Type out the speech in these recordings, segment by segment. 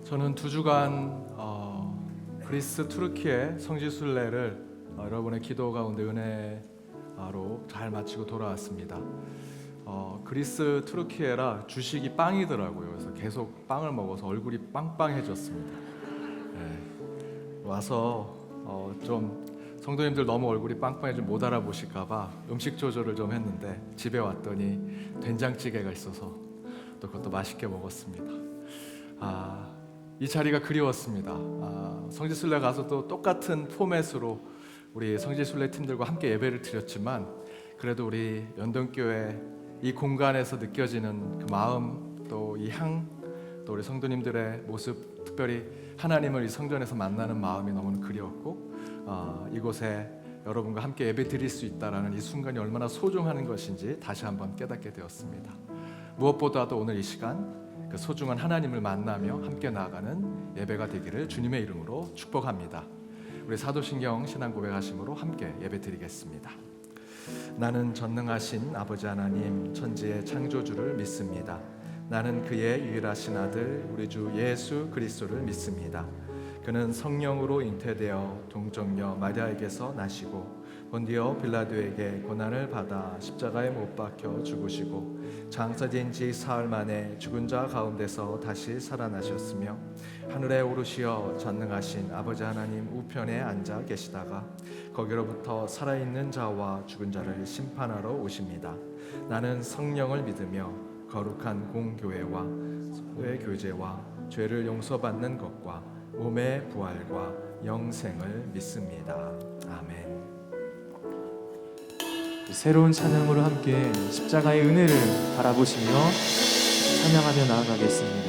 저는 2주간 그리스 투르키의 성지순례를 여러분의 기도 가운데 은혜로 잘 마치고 돌아왔습니다. 그리스 투르키에라 주식이 빵이더라고요. 그래서 계속 빵을 먹어서 얼굴이 빵빵해졌습니다. 와서 좀 성도님들 너무 얼굴이 빵빵해져 못 알아보실까봐 음식 조절을 좀 했는데 집에 왔더니 된장찌개가 있어서 또 그것도 맛있게 먹었습니다. 이 자리가 그리웠습니다. 성지순례 가서 또 똑같은 포맷으로 우리 성지순례 팀들과 함께 예배를 드렸지만 그래도 우리 연동교회 이 공간에서 느껴지는 그 마음, 또 이 향, 또 우리 성도님들의 모습, 특별히 하나님을 이 성전에서 만나는 마음이 너무 그리웠고 이곳에 여러분과 함께 예배 드릴 수 있다는 이 순간이 얼마나 소중한 것인지 다시 한번 깨닫게 되었습니다. 무엇보다도 오늘 이 시간 그 소중한 하나님을 만나며 함께 나아가는 예배가 되기를 주님의 이름으로 축복합니다. 우리 사도신경 신앙 고백하심으로 함께 예배 드리겠습니다. 나는 전능하신 아버지 하나님 천지의 창조주를 믿습니다. 나는 그의 유일하신 아들 우리 주 예수 그리스도를 믿습니다. 그는 성령으로 잉태되어 동정녀 마리아에게서 나시고 본디오 빌라도에게 고난을 받아 십자가에 못 박혀 죽으시고 장사된 지 사흘 만에 죽은 자 가운데서 다시 살아나셨으며 하늘에 오르시어 전능하신 아버지 하나님 우편에 앉아 계시다가 거기로부터 살아있는 자와 죽은 자를 심판하러 오십니다. 나는 성령을 믿으며 거룩한 공교회와 서로의 교제와 죄를 용서받는 것과 몸의 부활과 영생을 믿습니다. 아멘. 새로운 찬양으로 함께 십자가의 은혜를 바라보시며 찬양하며 나아가겠습니다.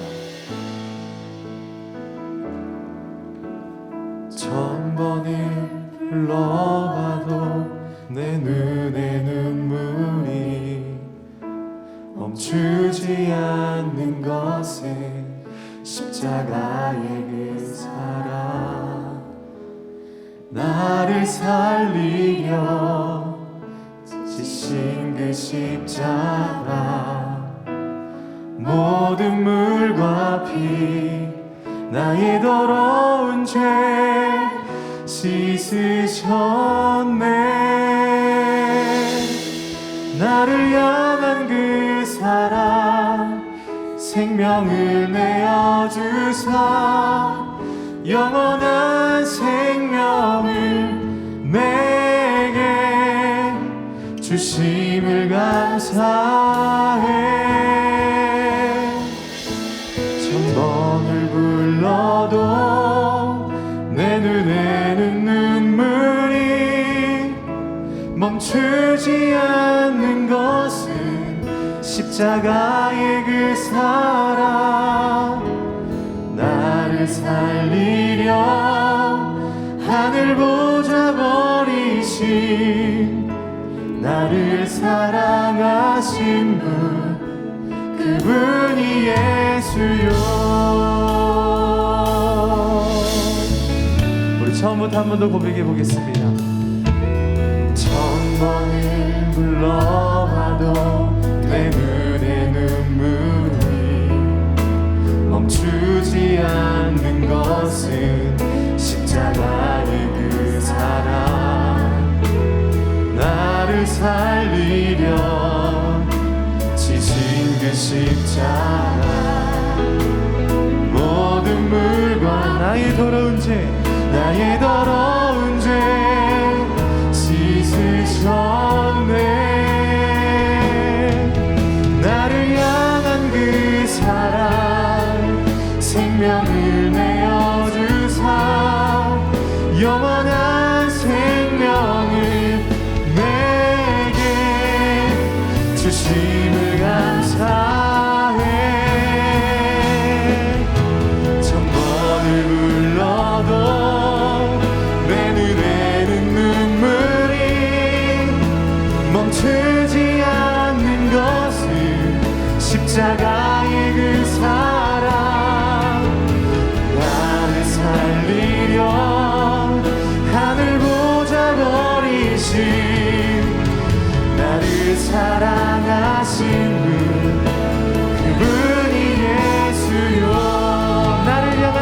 천번을 불러봐도 내 눈에 눈물이 멈추지 않는 것은 십자가의 그 사랑, 나를 살리려 지신 그 십자가, 모든 물과 피 나의 더러운 죄 씻으셨네. 나를 향한 그 사랑, 생명을 내어주사 영원한 생명을 내게 주심을 감사해. 천번을 불러도 내 눈에는 눈물이 멈추지 않는 것은 십자가의 그 사랑, 나를 살리려 하늘 보좌 버리신 나를 사랑하신 분, 그분이 예수요. 우리 처음부터 한 번 더 고백해 보겠습니다. 천번을 불러봐도 내 눈에 눈물이 멈추지 않는 것은 십자가의 그 사랑, 나를 살리려 지신 그 십자가, 모든 물과 나의 더러운 죄 씻으셨네. 나를 향한 그 사랑, 생명을 내어주사 영원한 생명을 내게 주심을 감사해. 천번을 불러도 내 눈에는 눈물이 멈추지 않는 것은 십자가의 그 사랑, 나를 살리려 하늘 보좌 버리신 나를 사랑하신 분, 그분이 예수요. 나를 향한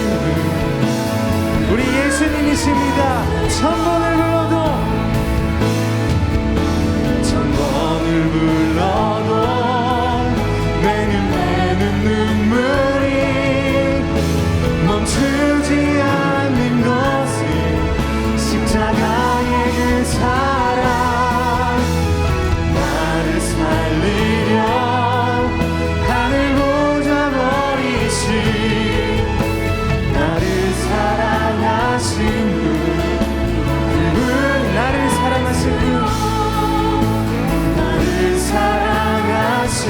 분 우리 예수님이십니다. 천번을 불러도 천번을 불러도 내는 눈물이 멈추지 않는 것은 십자가의 그 사랑 나를 살리려 하늘 보좌 버리신 나를 사랑하신 그분 나를 사랑하신 분 나를 사랑하신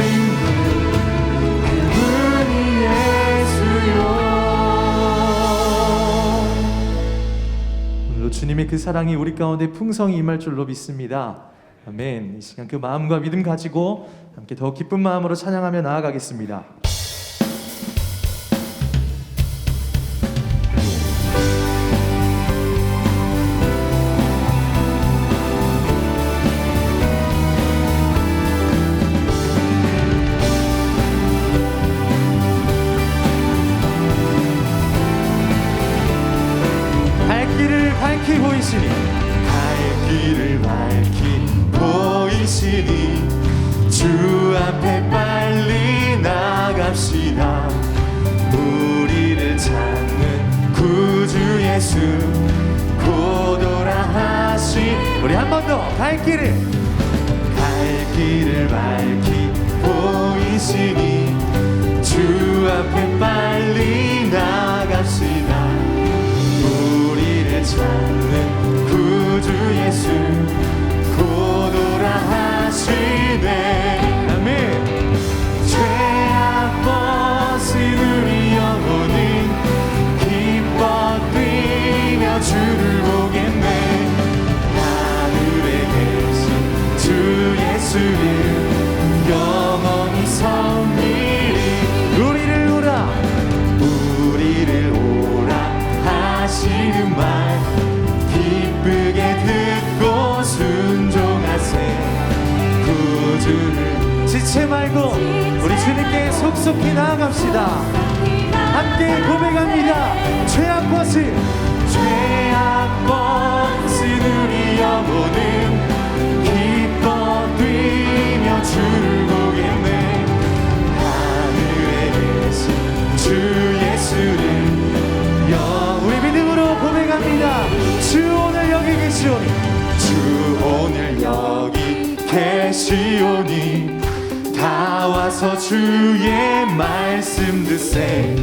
그분이 예수요. 오늘도 주님의 그 사랑이 우리 가운데 풍성히 임할 줄로 믿습니다. 아멘. 이 시간 그 마음과 믿음 가지고 함께 더 기쁜 마음으로 찬양하며 나아가겠습니다. 길을 밝히 보이시니 갈 길을 밝히 보이시니 주 앞에 빨리 나갑시다. 우리를 찾는 구주 예수 곧 오라 하시. 우리 한 번 더 갈 길을 밝히 보이시니 주 앞에 빨리 나갑시다. 우리를 찾는 구주 예수 곧 오라 하시네. 아멘. 죄악 벗은 우리 영혼은 기뻐 뛰며 주를 보겠네. 하늘에 계신 주 예수를 영원히 섬기리. 우리를 오라 하시는 말 기쁘게 듣고 순종하세. 구주를 지체 말고 우리 주님께 속속히 나아갑시다. 함께 고백합니다. 죄악 벗은 우리 영혼은 기뻐 뛰며 주를 보겠네. 하늘에 계신 주 예수를 우리 믿음으로 고백합니다. 주 오늘 여기 계시오니 주 오늘 여기 계시오니 다 와서 주의 말씀 듣세.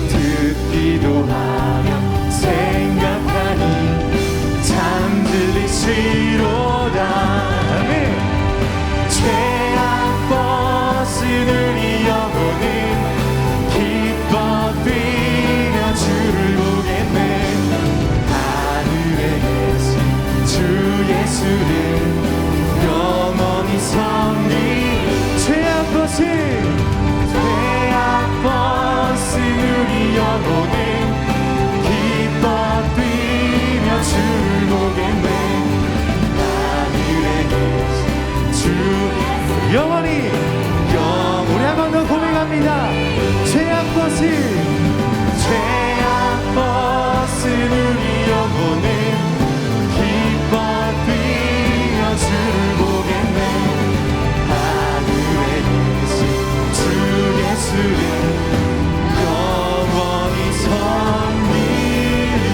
듣기도 하며 생각하니 잠들리시로다. 아멘. 죄악 벗은 우리 영혼은 기뻐 뛰며 주를 보겠네. 하늘에 계신 주 예수를 영원히 섬기. 죄악 벗은 우리 영혼은 기뻐 뛰며 주를 보겠네. 하늘에 계신 주 영원히 우리 한 번 더 고백합니다. 죄악 벗은 우리 영혼은 기뻐 뛰며 주를 보겠네. 하늘에 계신 주 예수를 영원히 섬기리.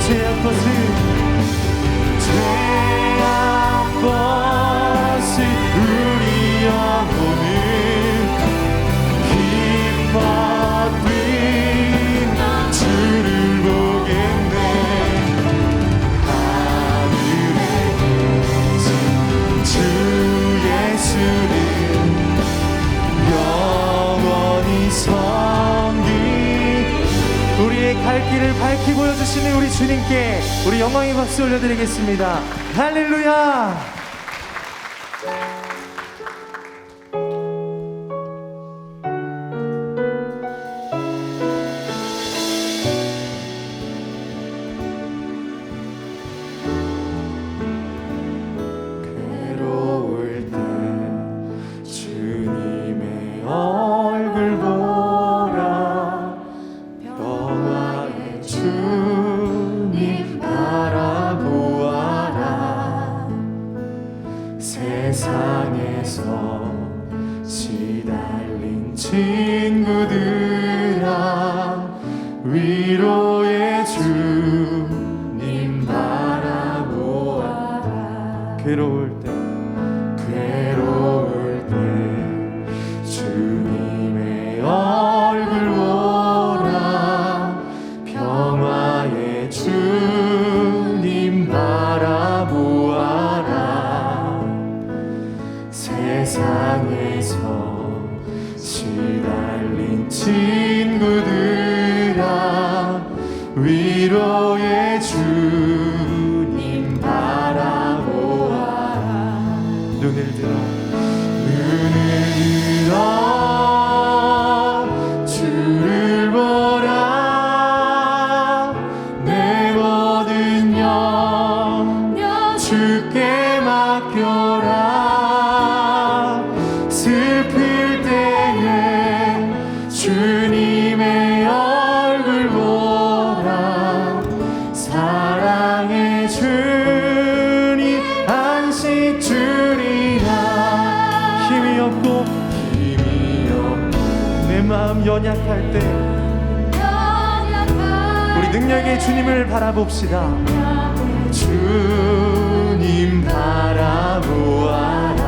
죄악 벗은 우리 영혼은 기뻐 뛰며 주를 보겠네. 하늘에 계신 주 예수를 영원히 섬기. 우리의 갈 길을 밝히 보여주시는 우리 주님께 우리 영광의 박수 올려드리겠습니다. 할렐루야. 괴로울 때 주님의 얼굴 보라. 주님 바라보아라. 세상에서 시달린 친구들아, 위로의 주님 바라보아라. 괴로울 때 주님의 얼굴 보라. 평화의 주님 바라보아라. 세상에서 시달린 친구들아, 위로의 주님 바라보아라. 눈을 들어 주를 보라. 내 모든 염려 주께 맡겨라. 슬플 때에 주님의 얼굴 보라. 사랑의 주님 안식 주리라. 힘이 없고 내 마음 연약할 때 우리 능력의 주님을 바라봅시다. 주님 바라보아라.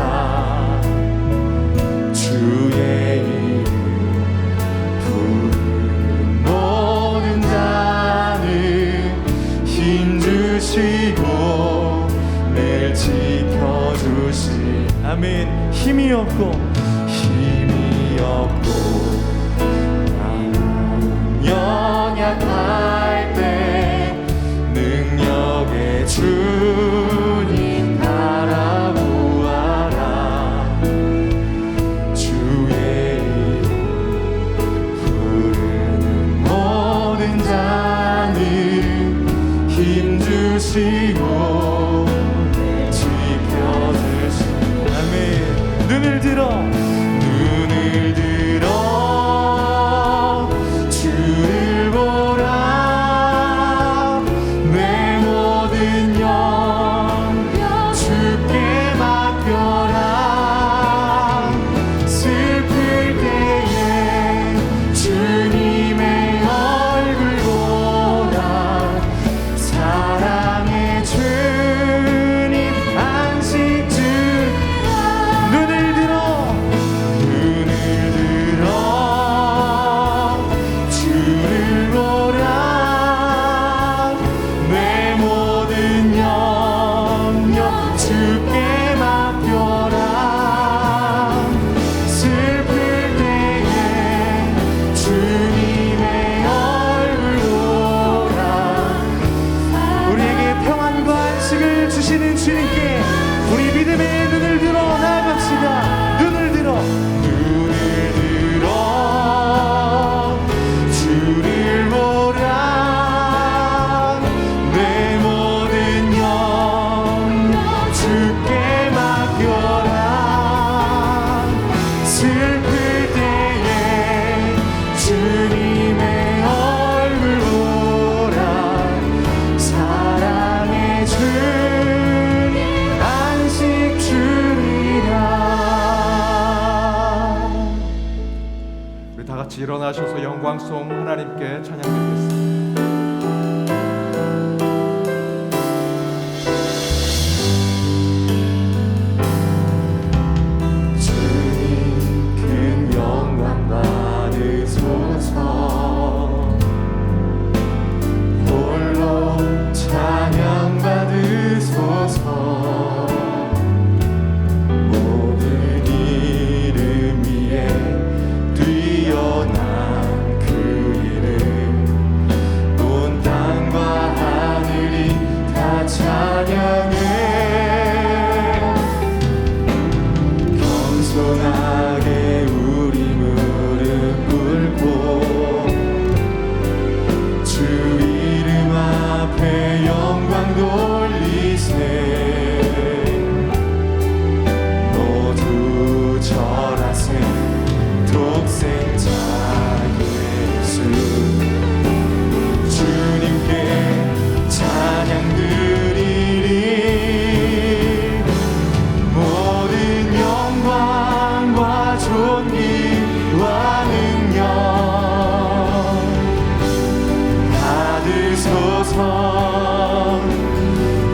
주의 이름 부르는 모든 자는 힘주시고 늘 지켜주시. 아멘. 힘이 없고 연약할 때 능력의 주님 바라보아라. 주의 이름 부르는 모든 자는 힘주시고 지켜주시. 아멘. 눈을 들어 주를 보라. 내 모든 염려 주께 맡겨라. 슬플 때에 주님의 얼굴 보라. 사랑의 주님 안식 주라. 눈을 들어 주를 보라. 내 모든 염려 주께 맡겨라. 슬플 때에 주님의 얼굴 보라. 우리에게 평안과 안식을 주시는 주님께 우리 믿음의 눈을 들어 나아갑시다. 눈을 들어 주를 보라. 내 모든 염려 주께 맡겨라. 슬플 때에 주님의 얼굴 보라. 사랑의 주님 안식 주리라. 우리 다 같이 일어나셔서 영광송 하나님께 찬양드리겠습니다. 주님 큰 영광 받으소서. 홀로 찬양 받으소서. 모든 이름 위에 뛰어난 그 이름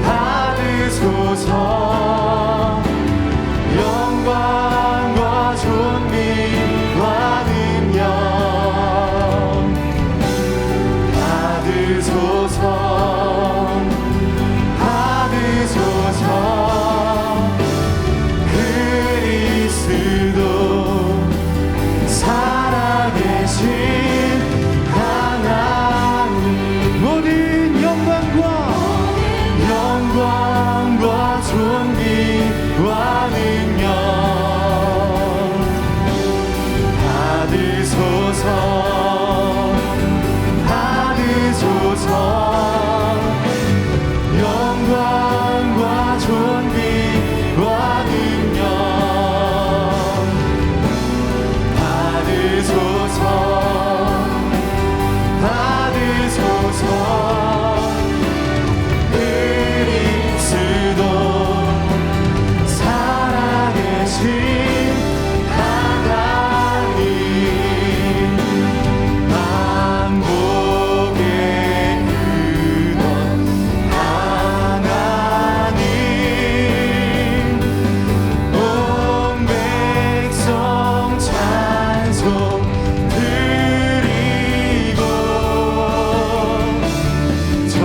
받으소서. 영광과 존귀와 능력 받으소서. 받으소서. 그리스도 살아계신 하나님, 모든 영광과 존귀와 능력 받으소서. 받으소서. 영광과 존귀와 능력 받으소서. 받으소서. 그리스도 살아계신 하나님, 만복의 근원 하나님, 온 백성 찬송 드리고 저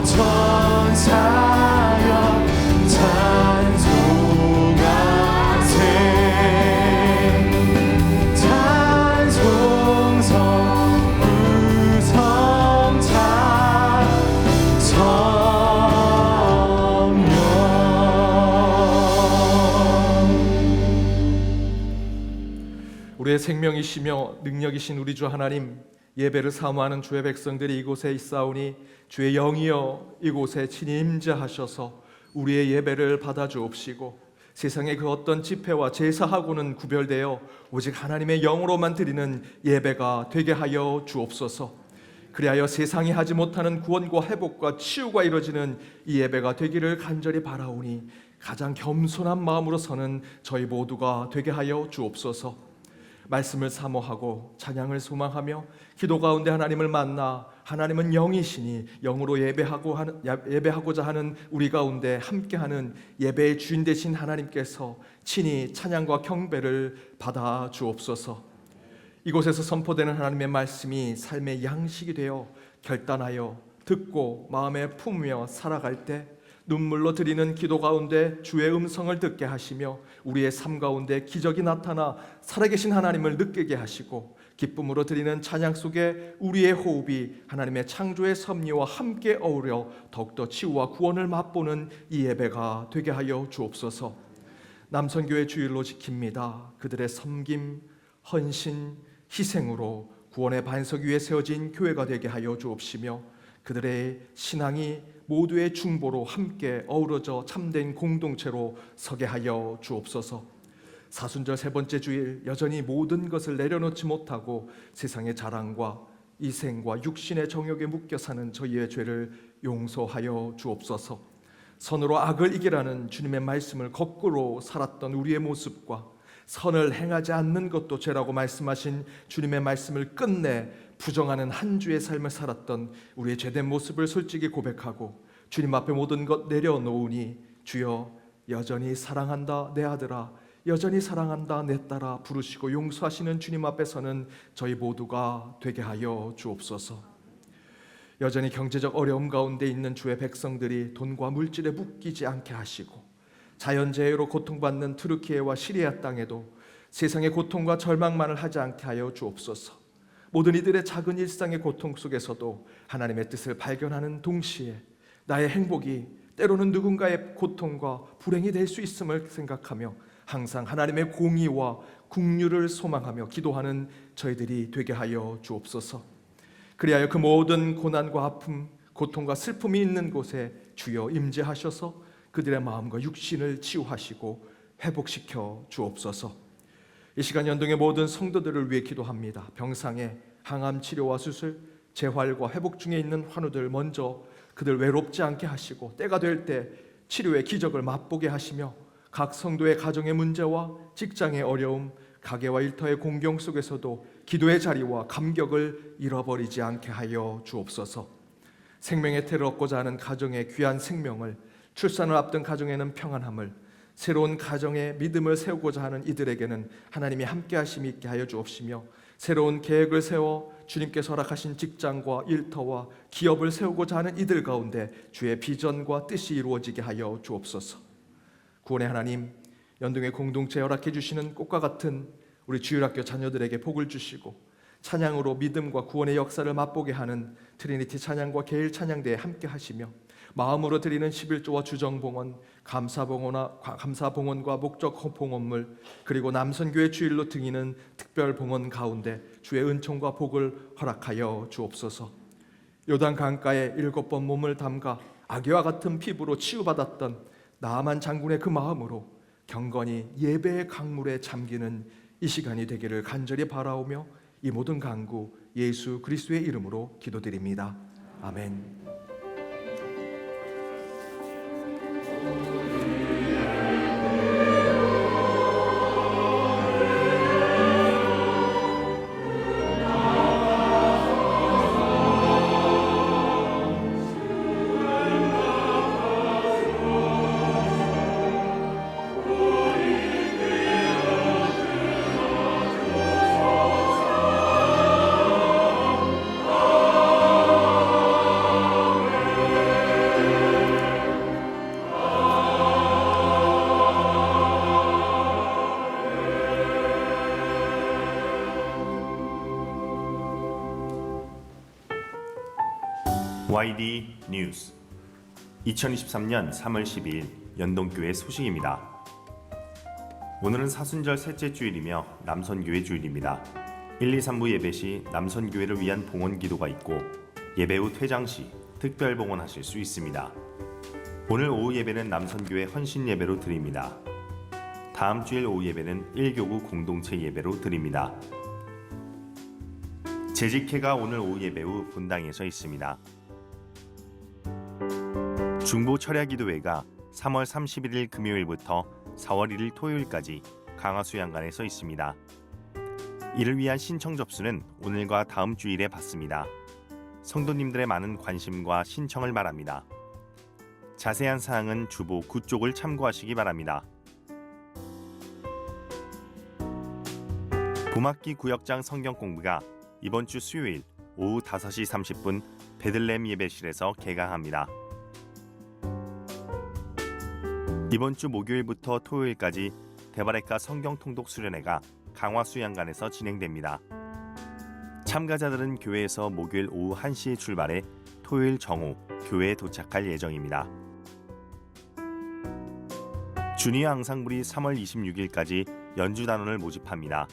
천사여 찬송하세. 찬송성 구성자 성령. 우리의 생명이시며 능력이신 우리 주 하나님, 예배를 사모하는 주의 백성들이 이곳에 있사오니 주의 영이여 이곳에 친히 임재하셔서 우리의 예배를 받아주옵시고 세상의 그 어떤 집회와 제사하고는 구별되어 오직 하나님의 영으로만 드리는 예배가 되게 하여 주옵소서. 그리하여 세상이 하지 못하는 구원과 회복과 치유가 이루어지는 이 예배가 되기를 간절히 바라오니 가장 겸손한 마음으로 서는 저희 모두가 되게 하여 주옵소서. 말씀을 사모하고 찬양을 소망하며 기도 가운데 하나님을 만나 하나님은 영이시니 영으로 예배하고자 하는 우리 가운데 함께하는 예배의 주인 되신 하나님께서 친히 찬양과 경배를 받아 주옵소서. 이곳에서 선포되는 하나님의 말씀이 삶의 양식이 되어 결단하여 듣고 마음에 품으며 살아갈 때 눈물로 드리는 기도 가운데 주의 음성을 듣게 하시며 우리의 삶 가운데 기적이 나타나 살아계신 하나님을 느끼게 하시고 기쁨으로 드리는 찬양 속에 우리의 호흡이 하나님의 창조의 섭리와 함께 어우러 더욱더 치유와 구원을 맛보는 이 예배가 되게 하여 주옵소서. 남선교회 주일로 지킵니다. 그들의 섬김, 헌신, 희생으로 구원의 반석 위에 세워진 교회가 되게 하여 주옵시며 그들의 신앙이 모두의 중보로 함께 어우러져 참된 공동체로 서게 하여 주옵소서. 사순절 세 번째 주일 여전히 모든 것을 내려놓지 못하고 세상의 자랑과 이생과 육신의 정욕에 묶여 사는 저희의 죄를 용서하여 주옵소서. 선으로 악을 이기라는 주님의 말씀을 거꾸로 살았던 우리의 모습과 선을 행하지 않는 것도 죄라고 말씀하신 주님의 말씀을 끝내 부정하는 한 주의 삶을 살았던 우리의 죄된 모습을 솔직히 고백하고 주님 앞에 모든 것 내려놓으니 주여 여전히 사랑한다 내 아들아, 여전히 사랑한다 내 딸아 부르시고 용서하시는 주님 앞에서는 저희 모두가 되게 하여 주옵소서. 여전히 경제적 어려움 가운데 있는 주의 백성들이 돈과 물질에 묶이지 않게 하시고 자연재해로 고통받는 트르키예와 시리아 땅에도 세상의 고통과 절망만을 하지 않게 하여 주옵소서. 모든 이들의 작은 일상의 고통 속에서도 하나님의 뜻을 발견하는 동시에 나의 행복이 때로는 누군가의 고통과 불행이 될 수 있음을 생각하며 항상 하나님의 공의와 긍휼을 소망하며 기도하는 저희들이 되게 하여 주옵소서. 그리하여 그 모든 고난과 아픔, 고통과 슬픔이 있는 곳에 주여 임재하셔서 그들의 마음과 육신을 치유하시고 회복시켜 주옵소서. 이 시간 연동의 모든 성도들을 위해 기도합니다. 병상에 항암 치료와 수술, 재활과 회복 중에 있는 환우들 먼저 그들 외롭지 않게 하시고 때가 될 때 치료의 기적을 맛보게 하시며 각 성도의 가정의 문제와 직장의 어려움, 가게와 일터의 공경 속에서도 기도의 자리와 감격을 잃어버리지 않게 하여 주옵소서. 생명의 태를 얻고자 하는 가정의 귀한 생명을, 출산을 앞둔 가정에는 평안함을, 새로운 가정의 믿음을 세우고자 하는 이들에게는 하나님이 함께 하심이 있게 하여 주옵시며, 새로운 계획을 세워 주님께서 허락하신 직장과 일터와 기업을 세우고자 하는 이들 가운데 주의 비전과 뜻이 이루어지게 하여 주옵소서. 구원의 하나님, 연동의 공동체 허락해 주시는 꽃과 같은 우리 주일학교 자녀들에게 복을 주시고 찬양으로 믿음과 구원의 역사를 맛보게 하는 트리니티 찬양과 개일 찬양대에 함께 하시며, 마음으로 드리는 11조와 주정봉헌, 감사봉헌과 목적 봉헌물, 그리고 남선교회 주일로 드리는 특별 봉헌 가운데 주의 은총과 복을 허락하여 주옵소서. 요단 강가에 7번 몸을 담가 아기와 같은 피부로 치유받았던 나아만 장군의 그 마음으로 경건히 예배의 강물에 잠기는 이 시간이 되기를 간절히 바라오며, 이 모든 간구 예수 그리스도의 이름으로 기도드립니다. 아멘. YD 뉴스 2023년 3월 12일 연동교회 소식입니다. 오늘은 사순절 셋째 주일이며 남선교회 주일입니다. 1, 2, 3부 예배 시 남선교회를 위한 봉헌 기도가 있고, 예배 후 퇴장 시 특별 봉헌하실 수 있습니다. 오늘 오후 예배는 남선교회 헌신 예배로 드립니다. 다음 주일 오후 예배는 1교구 공동체 예배로 드립니다. 재직회가 오늘 오후 예배 후 본당에서 있습니다. 중보 철야기도회가 3월 31일 금요일부터 4월 1일 토요일까지 강화수양관에서 있습니다. 이를 위한 신청 접수는 오늘과 다음 주일에 받습니다. 성도님들의 많은 관심과 신청을 바랍니다. 자세한 사항은 주보 9쪽을 참고하시기 바랍니다. 봄학기 구역장 성경 공부가 이번 주 수요일 오후 5시 30분 베들레헴 예배실에서 개강합니다. 이번 주 목요일부터 토요일까지 대바레카 성경 통독 수련회가 강화수양관에서 진행됩니다. 참가자들은 교회에서 목요일 오후 1시에 출발해 토요일 정오 교회에 도착할 예정입니다. 주니어 앙상블이 3월 26일까지 연주단원을 모집합니다.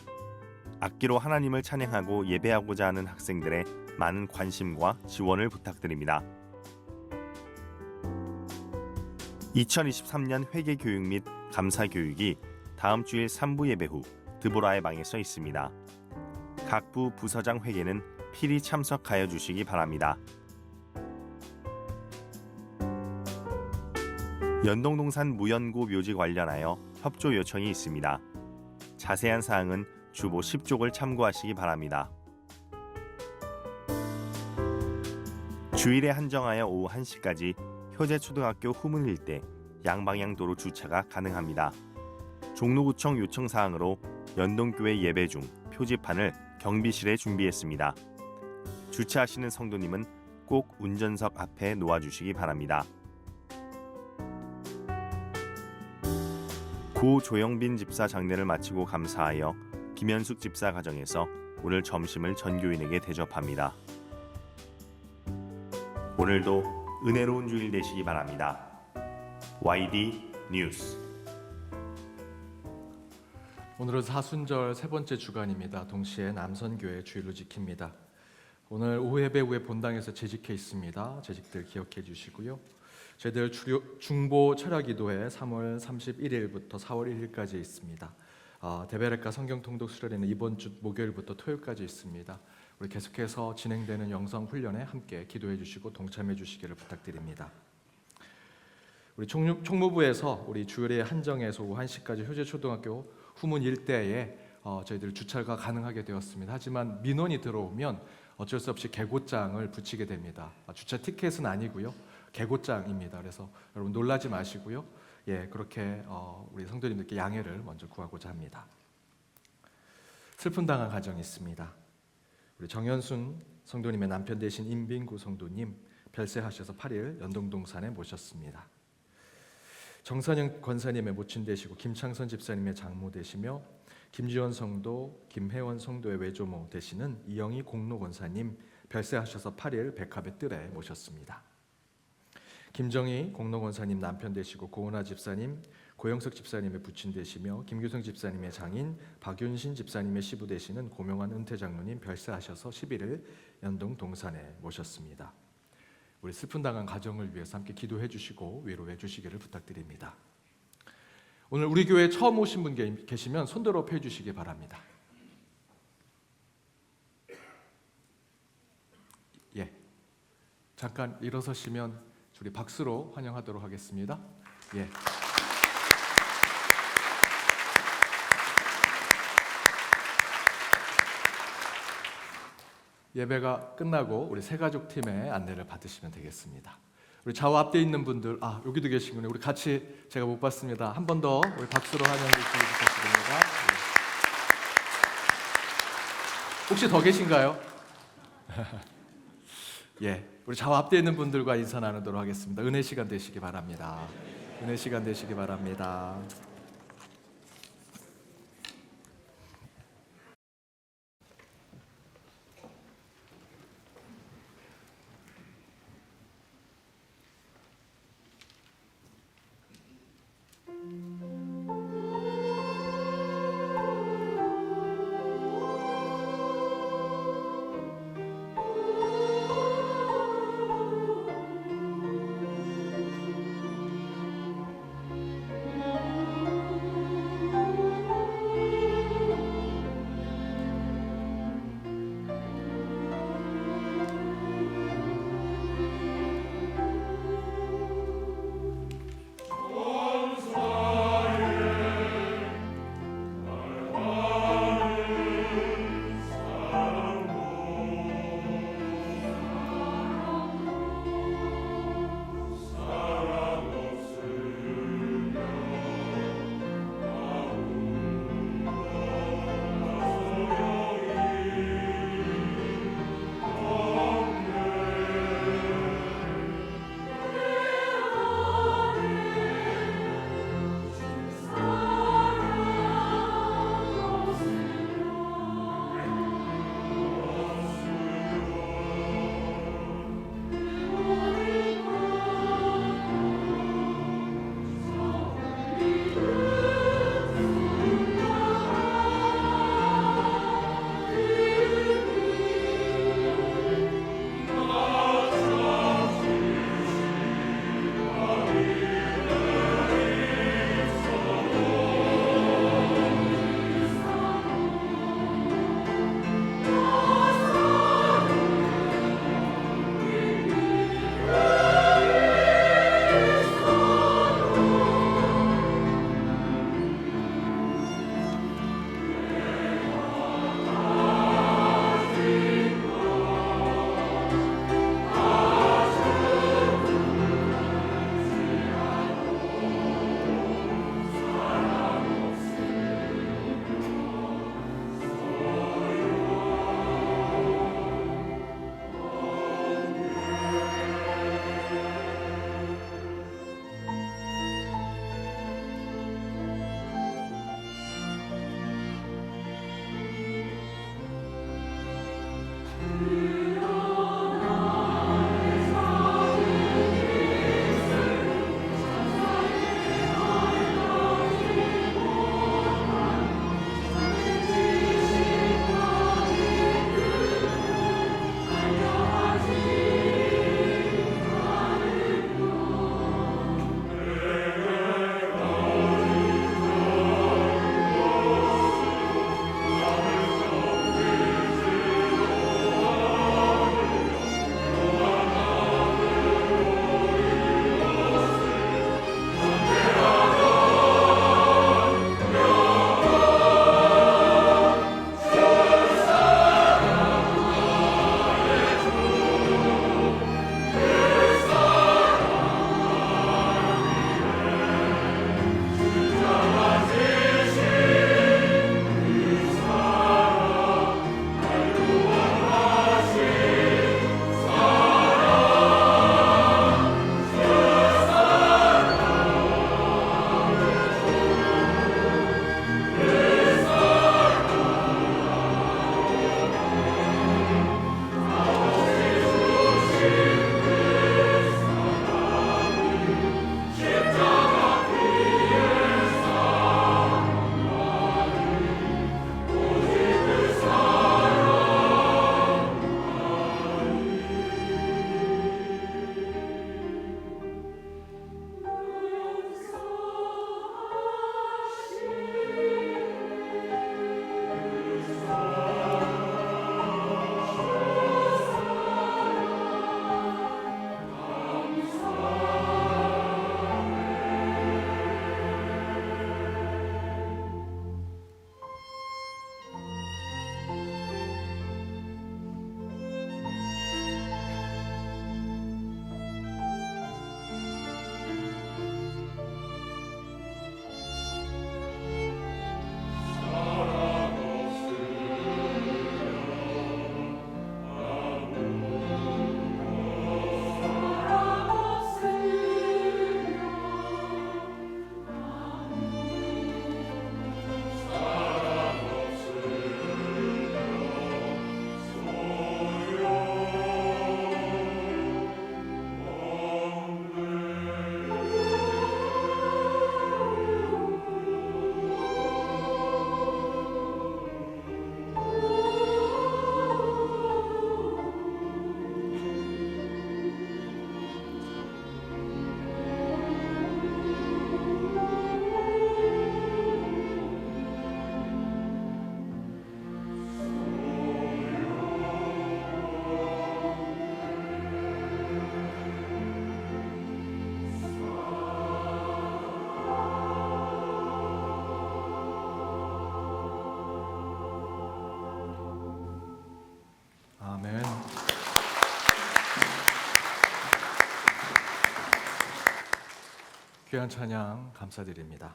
악기로 하나님을 찬양하고 예배하고자 하는 학생들의 많은 관심과 지원을 부탁드립니다. 2023년 회개교육 및 감사교육이 다음 주일 3부 예배 후 드보라의 방에서 있습니다. 각 부 부서장 회개는 필히 참석하여 주시기 바랍니다. 연동동산 무연고 묘지 관련하여 협조 요청이 있습니다. 자세한 사항은 주보 10쪽을 참고하시기 바랍니다. 주일에 한정하여 오후 1시까지 효재초등학교 후문 일대 양방향 도로 주차가 가능합니다. 종로구청 요청사항으로 연동교회 예배 중 표지판을 경비실에 준비했습니다. 주차하시는 성도님은 꼭 운전석 앞에 놓아주시기 바랍니다. 고 조영빈 집사 장례를 마치고 감사하여 김현숙 집사 가정에서 오늘 점심을 전교인에게 대접합니다. 오늘도 은혜로운 주일 되시기 바랍니다. YD 뉴스. 오늘은 사순절 세 번째 주간입니다. 동시에 남선교회 주일로 지킵니다. 오늘 오후 예배 후에 본당에서 재직회 있습니다. 재직들 기억해 주시고요. 저희들 중보 철야기도회 3월 31일부터 4월 1일까지 있습니다. 데베레카 성경통독 수련회는 이번 주 목요일부터 토요일까지 있습니다. 우리 계속해서 진행되는 영성 훈련에 함께 기도해 주시고 동참해 주시기를 부탁드립니다. 우리 총무부에서 우리 주일에 한정해서 오후 1시까지 효재초등학교 후문 일대에 저희들 주차가 가능하게 되었습니다. 하지만 민원이 들어오면 어쩔 수 없이 개고장을 붙이게 됩니다. 주차 티켓은 아니고요, 개고장입니다. 그래서 여러분 놀라지 마시고요, 예, 그렇게 우리 성도님들께 양해를 먼저 구하고자 합니다. 슬픔 당한 가정이 있습니다. 우리 정현순 성도님의 남편 되신 임빈구 성도님 별세하셔서 8일 연동동산에 모셨습니다. 정선영 권사님의 모친 되시고 김창선 집사님의 장모 되시며 김지원 성도, 김혜원 성도의 외조모 되시는 이영희 공로 권사님 별세하셔서 8일 백합의 뜰에 모셨습니다. 김정희 공로 권사님 남편 되시고 고은하 집사님, 고영석 집사님의 부친 되시며 김규성 집사님의 장인, 박윤신 집사님의 시부 되시는 고명환 은퇴 장로님 별세하셔서 11일 연동 동산에 모셨습니다. 우리 슬픔 당한 가정을 위해서 함께 기도해 주시고 위로해 주시기를 부탁드립니다. 오늘 우리 교회에 처음 오신 분 계시면 손들어 펴 주시기 바랍니다. 예, 잠깐 일어서시면 우리 박수로 환영하도록 하겠습니다. 예. 예배가 끝나고 우리 새가족 팀의 안내를 받으시면 되겠습니다. 우리 좌우 앞에 있는 분들, 여기도 계시군요. 우리 같이, 제가 못 봤습니다. 한 번 더 우리 박수로 환영해 주시기 부탁드립니다. 혹시 더 계신가요? 예, 우리 좌우 앞에 있는 분들과 인사 나누도록 하겠습니다. 은혜 시간 되시기 바랍니다. 은혜 시간 되시기 바랍니다. 귀한 찬양 감사드립니다.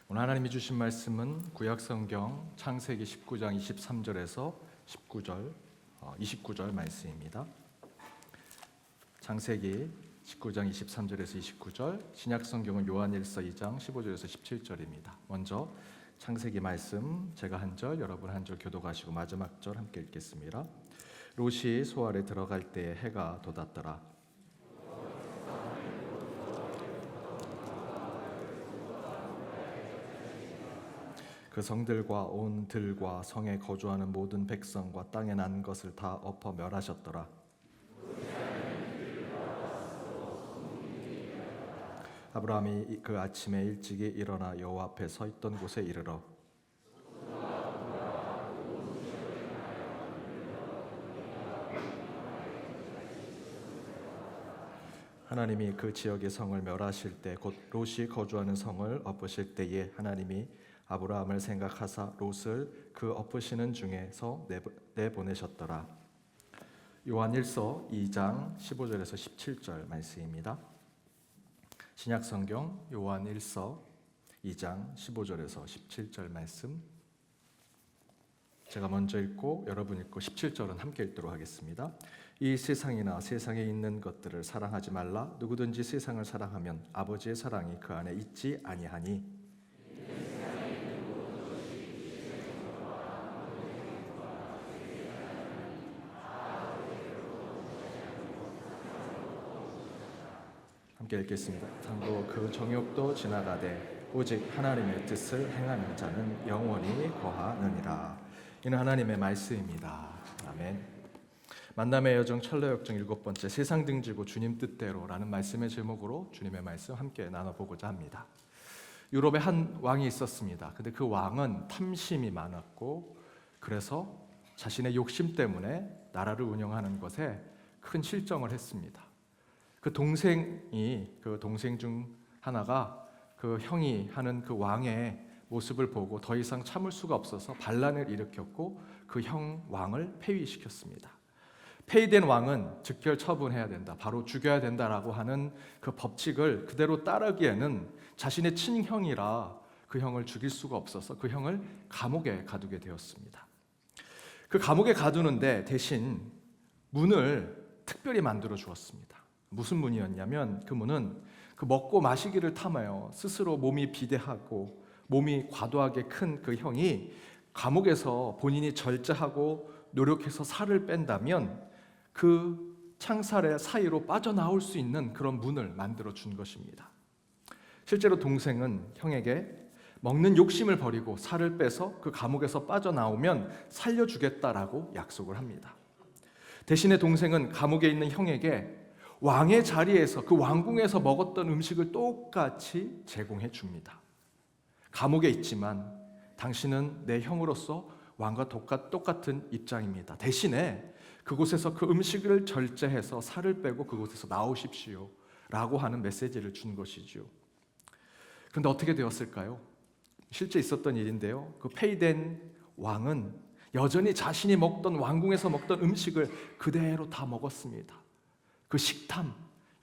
오늘 하나님이 주신 말씀은 구약성경 창세기 19장 23절에서 29절 말씀입니다. 창세기 19장 23절에서 29절, 신약성경은 요한일서 2장 15절에서 17절입니다. 먼저 창세기 말씀 제가 한 절, 여러분 한 절 교독하시고 마지막 절 함께 읽겠습니다. 롯이 소알에 들어갈 때에 해가 돋았더라. 그 성들과 온 들과 성에 거주하는 모든 백성과 땅에 난 것을 다 엎어 멸하셨더라. 아브라함이 그 아침에 일찍이 일어나 여호와 앞에 서 있던 곳에 이르러 하나님이 그 지역의 성을 멸하실 때 곧 롯이 거주하는 성을 엎으실 때에 하나님이 아브라함을 생각하사 롯을 그 엎으시는 중에서 내보내셨더라. 요한일서 2장 15절에서 17절 말씀입니다. 신약성경 요한일서 2장 15절에서 17절 말씀, 제가 먼저 읽고 여러분 읽고 17절은 함께 읽도록 하겠습니다. 이 세상이나 세상에 있는 것들을 사랑하지 말라. 누구든지 세상을 사랑하면 아버지의 사랑이 그 안에 있지 아니하니. 함께 읽겠습니다. 참고 그 정욕도 지나가되 오직 하나님의 뜻을 행하는 자는 영원히 거하느니라. 이는 하나님의 말씀입니다. 아멘. 만남의 여정 철로역정 7번째, 세상 등지고 주님 뜻대로라는 말씀의 제목으로 주님의 말씀 함께 나눠보고자 합니다. 유럽에 한 왕이 있었습니다. 근데 그 왕은 탐심이 많았고 그래서 자신의 욕심 때문에 나라를 운영하는 것에 큰 실정을 했습니다. 그 동생 중 하나가 그 형이 하는 그 왕의 모습을 보고 더 이상 참을 수가 없어서 반란을 일으켰고 그 형 왕을 폐위시켰습니다. 폐위된 왕은 즉결 처분해야 된다, 바로 죽여야 된다라고 하는 그 법칙을 그대로 따르기에는 자신의 친형이라 그 형을 죽일 수가 없어서 그 형을 감옥에 가두게 되었습니다. 그 감옥에 가두는데 대신 문을 특별히 만들어 주었습니다. 무슨 문이었냐면 그 문은 그 먹고 마시기를 탐하여 스스로 몸이 비대하고 몸이 과도하게 큰 그 형이 감옥에서 본인이 절제하고 노력해서 살을 뺀다면 그 창살의 사이로 빠져나올 수 있는 그런 문을 만들어 준 것입니다. 실제로 동생은 형에게 먹는 욕심을 버리고 살을 빼서 그 감옥에서 빠져나오면 살려주겠다라고 약속을 합니다. 대신에 동생은 감옥에 있는 형에게 왕의 자리에서 그 왕궁에서 먹었던 음식을 똑같이 제공해 줍니다. 감옥에 있지만 당신은 내 형으로서 왕과 똑같은 입장입니다. 대신에 그곳에서 그 음식을 절제해서 살을 빼고 그곳에서 나오십시오 라고 하는 메시지를 준 것이죠. 그런데 어떻게 되었을까요? 실제 있었던 일인데요. 그 폐위된 왕은 여전히 자신이 먹던 왕궁에서 먹던 음식을 그대로 다 먹었습니다. 그 식탐,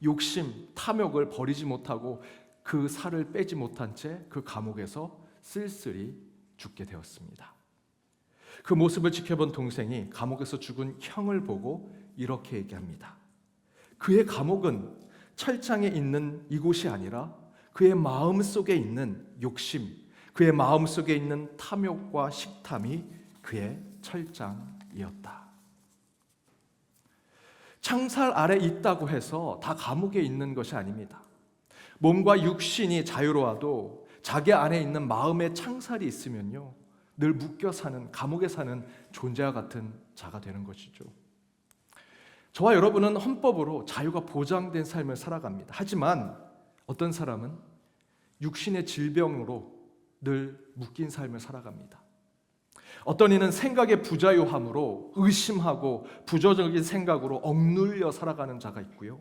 욕심, 탐욕을 버리지 못하고 그 살을 빼지 못한 채 그 감옥에서 쓸쓸히 죽게 되었습니다. 그 모습을 지켜본 동생이 감옥에서 죽은 형을 보고 이렇게 얘기합니다. 그의 감옥은 철장에 있는 이곳이 아니라 그의 마음 속에 있는 욕심, 그의 마음 속에 있는 탐욕과 식탐이 그의 철장이었다. 창살 아래 있다고 해서 다 감옥에 있는 것이 아닙니다. 몸과 육신이 자유로워도 자기 안에 있는 마음의 창살이 있으면요, 늘 묶여 사는, 감옥에 사는 존재와 같은 자가 되는 것이죠. 저와 여러분은 헌법으로 자유가 보장된 삶을 살아갑니다. 하지만 어떤 사람은 육신의 질병으로 늘 묶인 삶을 살아갑니다. 어떤 이는 생각의 부자유함으로 의심하고 부정적인 생각으로 억눌려 살아가는 자가 있고요.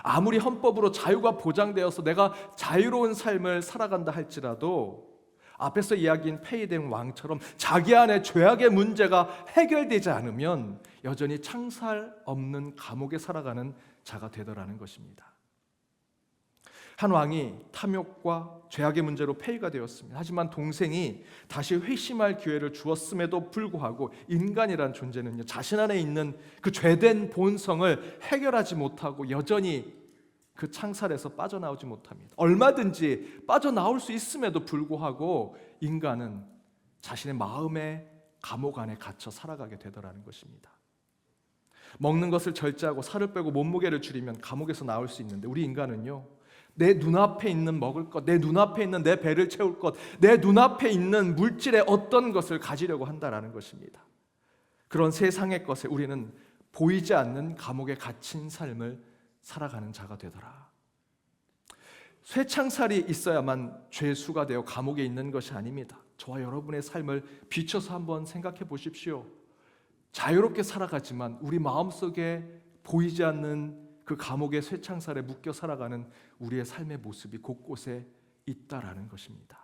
아무리 헌법으로 자유가 보장되어서 내가 자유로운 삶을 살아간다 할지라도 앞에서 이야기한 폐위된 왕처럼 자기 안에 죄악의 문제가 해결되지 않으면 여전히 창살 없는 감옥에 살아가는 자가 되더라는 것입니다. 한 왕이 탐욕과 죄악의 문제로 폐위가 되었습니다. 하지만 동생이 다시 회심할 기회를 주었음에도 불구하고 인간이란 존재는요, 자신 안에 있는 그 죄된 본성을 해결하지 못하고 여전히 그 창살에서 빠져나오지 못합니다. 얼마든지 빠져나올 수 있음에도 불구하고 인간은 자신의 마음의 감옥 안에 갇혀 살아가게 되더라는 것입니다. 먹는 것을 절제하고 살을 빼고 몸무게를 줄이면 감옥에서 나올 수 있는데 우리 인간은요, 내 눈앞에 있는 먹을 것, 내 눈앞에 있는 내 배를 채울 것, 내 눈앞에 있는 물질의 어떤 것을 가지려고 한다라는 것입니다. 그런 세상의 것에 우리는 보이지 않는 감옥에 갇힌 삶을 살아가는 자가 되더라. 쇠창살이 있어야만 죄수가 되어 감옥에 있는 것이 아닙니다. 저와 여러분의 삶을 비춰서 한번 생각해 보십시오. 자유롭게 살아가지만 우리 마음속에 보이지 않는 그 감옥의 쇠창살에 묶여 살아가는 우리의 삶의 모습이 곳곳에 있다라는 것입니다.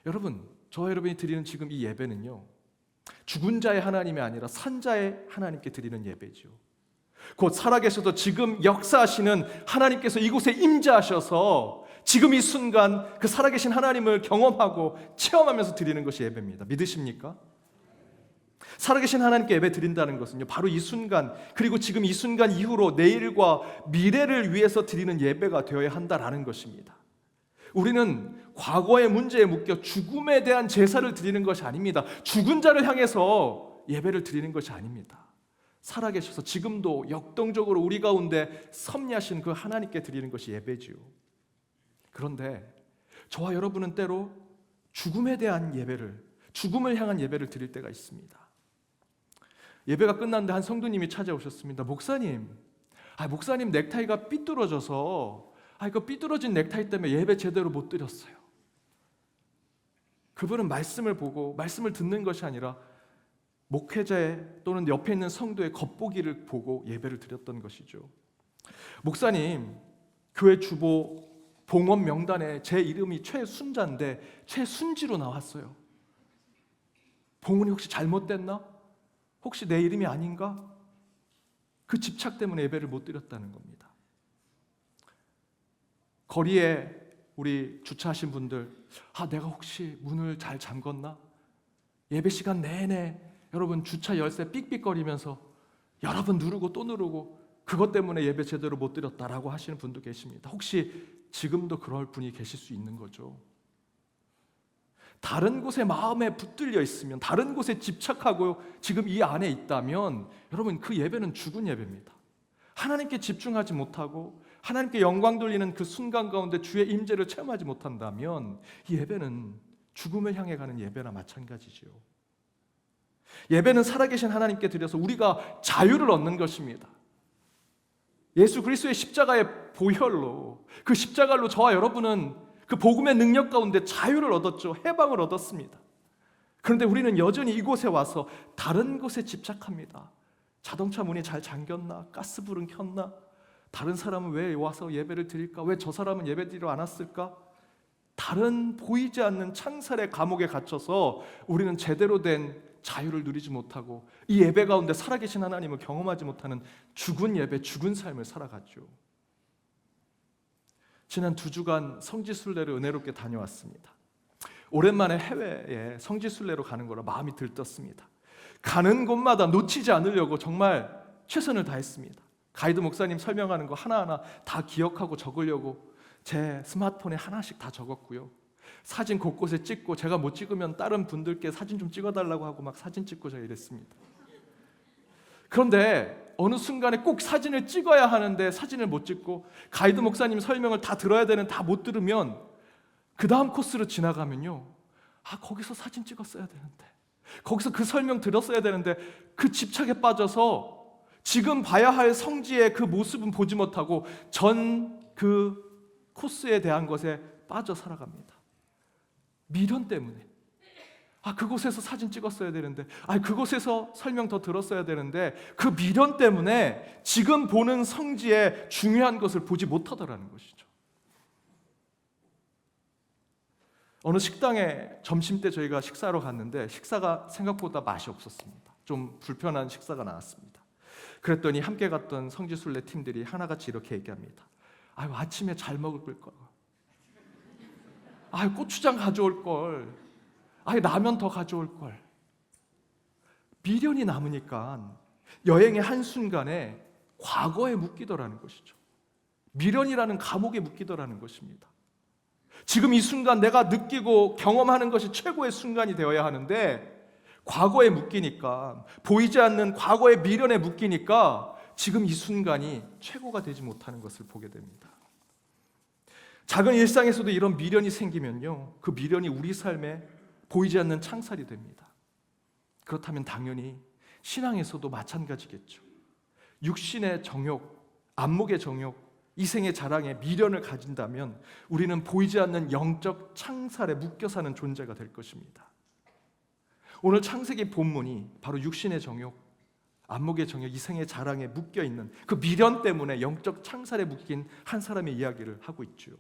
여러분, 저와 여러분이 드리는 지금 이 예배는요, 죽은 자의 하나님이 아니라 산 자의 하나님께 드리는 예배죠. 곧 살아계셔도 지금 역사하시는 하나님께서 이곳에 임재하셔서 지금 이 순간 그 살아계신 하나님을 경험하고 체험하면서 드리는 것이 예배입니다. 믿으십니까? 살아계신 하나님께 예배 드린다는 것은요, 바로 이 순간, 그리고 지금 이 순간 이후로 내일과 미래를 위해서 드리는 예배가 되어야 한다라는 것입니다. 우리는 과거의 문제에 묶여 죽음에 대한 제사를 드리는 것이 아닙니다. 죽은 자를 향해서 예배를 드리는 것이 아닙니다. 살아계셔서 지금도 역동적으로 우리 가운데 섭리하신 그 하나님께 드리는 것이 예배지요. 그런데 저와 여러분은 때로 죽음에 대한 예배를, 죽음을 향한 예배를 드릴 때가 있습니다. 예배가 끝났는데 한 성도님이 찾아오셨습니다. 목사님 넥타이가 삐뚤어져서 그 삐뚤어진 넥타이 때문에 예배 제대로 못 드렸어요. 그분은 말씀을 보고 말씀을 듣는 것이 아니라 목회자 또는 옆에 있는 성도의 겉보기를 보고 예배를 드렸던 것이죠. 목사님, 교회 주보 봉헌 명단에 제 이름이 최순자인데 최순지로 나왔어요. 봉헌이 혹시 잘못됐나? 혹시 내 이름이 아닌가? 그 집착 때문에 예배를 못 드렸다는 겁니다. 거리에 우리 주차하신 분들, 내가 혹시 문을 잘 잠궜나? 예배 시간 내내 여러분 주차 열쇠 삑삑거리면서 여러 번 누르고 또 누르고 그것 때문에 예배 제대로 못 드렸다라고 하시는 분도 계십니다. 혹시 지금도 그럴 분이 계실 수 있는 거죠. 다른 곳에 마음에 붙들려 있으면, 다른 곳에 집착하고 지금 이 안에 있다면 여러분, 그 예배는 죽은 예배입니다. 하나님께 집중하지 못하고 하나님께 영광 돌리는 그 순간 가운데 주의 임재를 체험하지 못한다면 이 예배는 죽음을 향해 가는 예배나 마찬가지지요. 예배는 살아계신 하나님께 드려서 우리가 자유를 얻는 것입니다. 예수 그리스도의 십자가의 보혈로, 그 십자가로 저와 여러분은 그 복음의 능력 가운데 자유를 얻었죠. 해방을 얻었습니다. 그런데 우리는 여전히 이곳에 와서 다른 곳에 집착합니다. 자동차 문이 잘 잠겼나? 가스불은 켰나? 다른 사람은 왜 와서 예배를 드릴까? 왜 저 사람은 예배 드리러 안 왔을까? 다른 보이지 않는 창살의 감옥에 갇혀서 우리는 제대로 된 자유를 누리지 못하고 이 예배 가운데 살아계신 하나님을 경험하지 못하는 죽은 예배, 죽은 삶을 살아갔죠. 지난 2주간 성지순례를 은혜롭게 다녀왔습니다. 오랜만에 해외에 성지순례로 가는 거라 마음이 들떴습니다. 가는 곳마다 놓치지 않으려고 정말 최선을 다했습니다. 가이드 목사님 설명하는 거 하나하나 다 기억하고 적으려고 제 스마트폰에 하나씩 다 적었고요. 사진 곳곳에 찍고 제가 못 찍으면 다른 분들께 사진 좀 찍어달라고 하고 막 사진 찍고 제가 이랬습니다. 그런데 어느 순간에 꼭 사진을 찍어야 하는데 사진을 못 찍고 가이드 목사님 설명을 다 들어야 되는 다 못 들으면 그 다음 코스로 지나가면요, 거기서 사진 찍었어야 되는데, 거기서 그 설명 들었어야 되는데 그 집착에 빠져서 지금 봐야 할 성지의 그 모습은 보지 못하고 전 그 코스에 대한 것에 빠져 살아갑니다. 미련 때문에. 그곳에서 사진 찍었어야 되는데, 그곳에서 설명 더 들었어야 되는데 그 미련 때문에 지금 보는 성지의 중요한 것을 보지 못하더라는 것이죠. 어느 식당에 점심때 저희가 식사하러 갔는데 식사가 생각보다 맛이 없었습니다. 좀 불편한 식사가 나왔습니다. 그랬더니 함께 갔던 성지순례 팀들이 하나같이 이렇게 얘기합니다. 아유, 아침에 잘 먹을 걸. 아유, 고추장 가져올 걸. 아유, 라면 더 가져올 걸. 미련이 남으니까 여행의 한순간에 과거에 묶이더라는 것이죠. 미련이라는 감옥에 묶이더라는 것입니다. 지금 이 순간 내가 느끼고 경험하는 것이 최고의 순간이 되어야 하는데 과거에 묶이니까, 보이지 않는 과거의 미련에 묶이니까 지금 이 순간이 최고가 되지 못하는 것을 보게 됩니다. 작은 일상에서도 이런 미련이 생기면요, 그 미련이 우리 삶에 보이지 않는 창살이 됩니다. 그렇다면 당연히 신앙에서도 마찬가지겠죠. 육신의 정욕, 안목의 정욕, 이생의 자랑에 미련을 가진다면 우리는 보이지 않는 영적 창살에 묶여 사는 존재가 될 것입니다. 오늘 창세기 본문이 바로 육신의 정욕, 안목의 정욕, 이생의 자랑에 묶여 있는 그 미련 때문에 영적 창살에 묶인 한 사람의 이야기를 하고 있죠.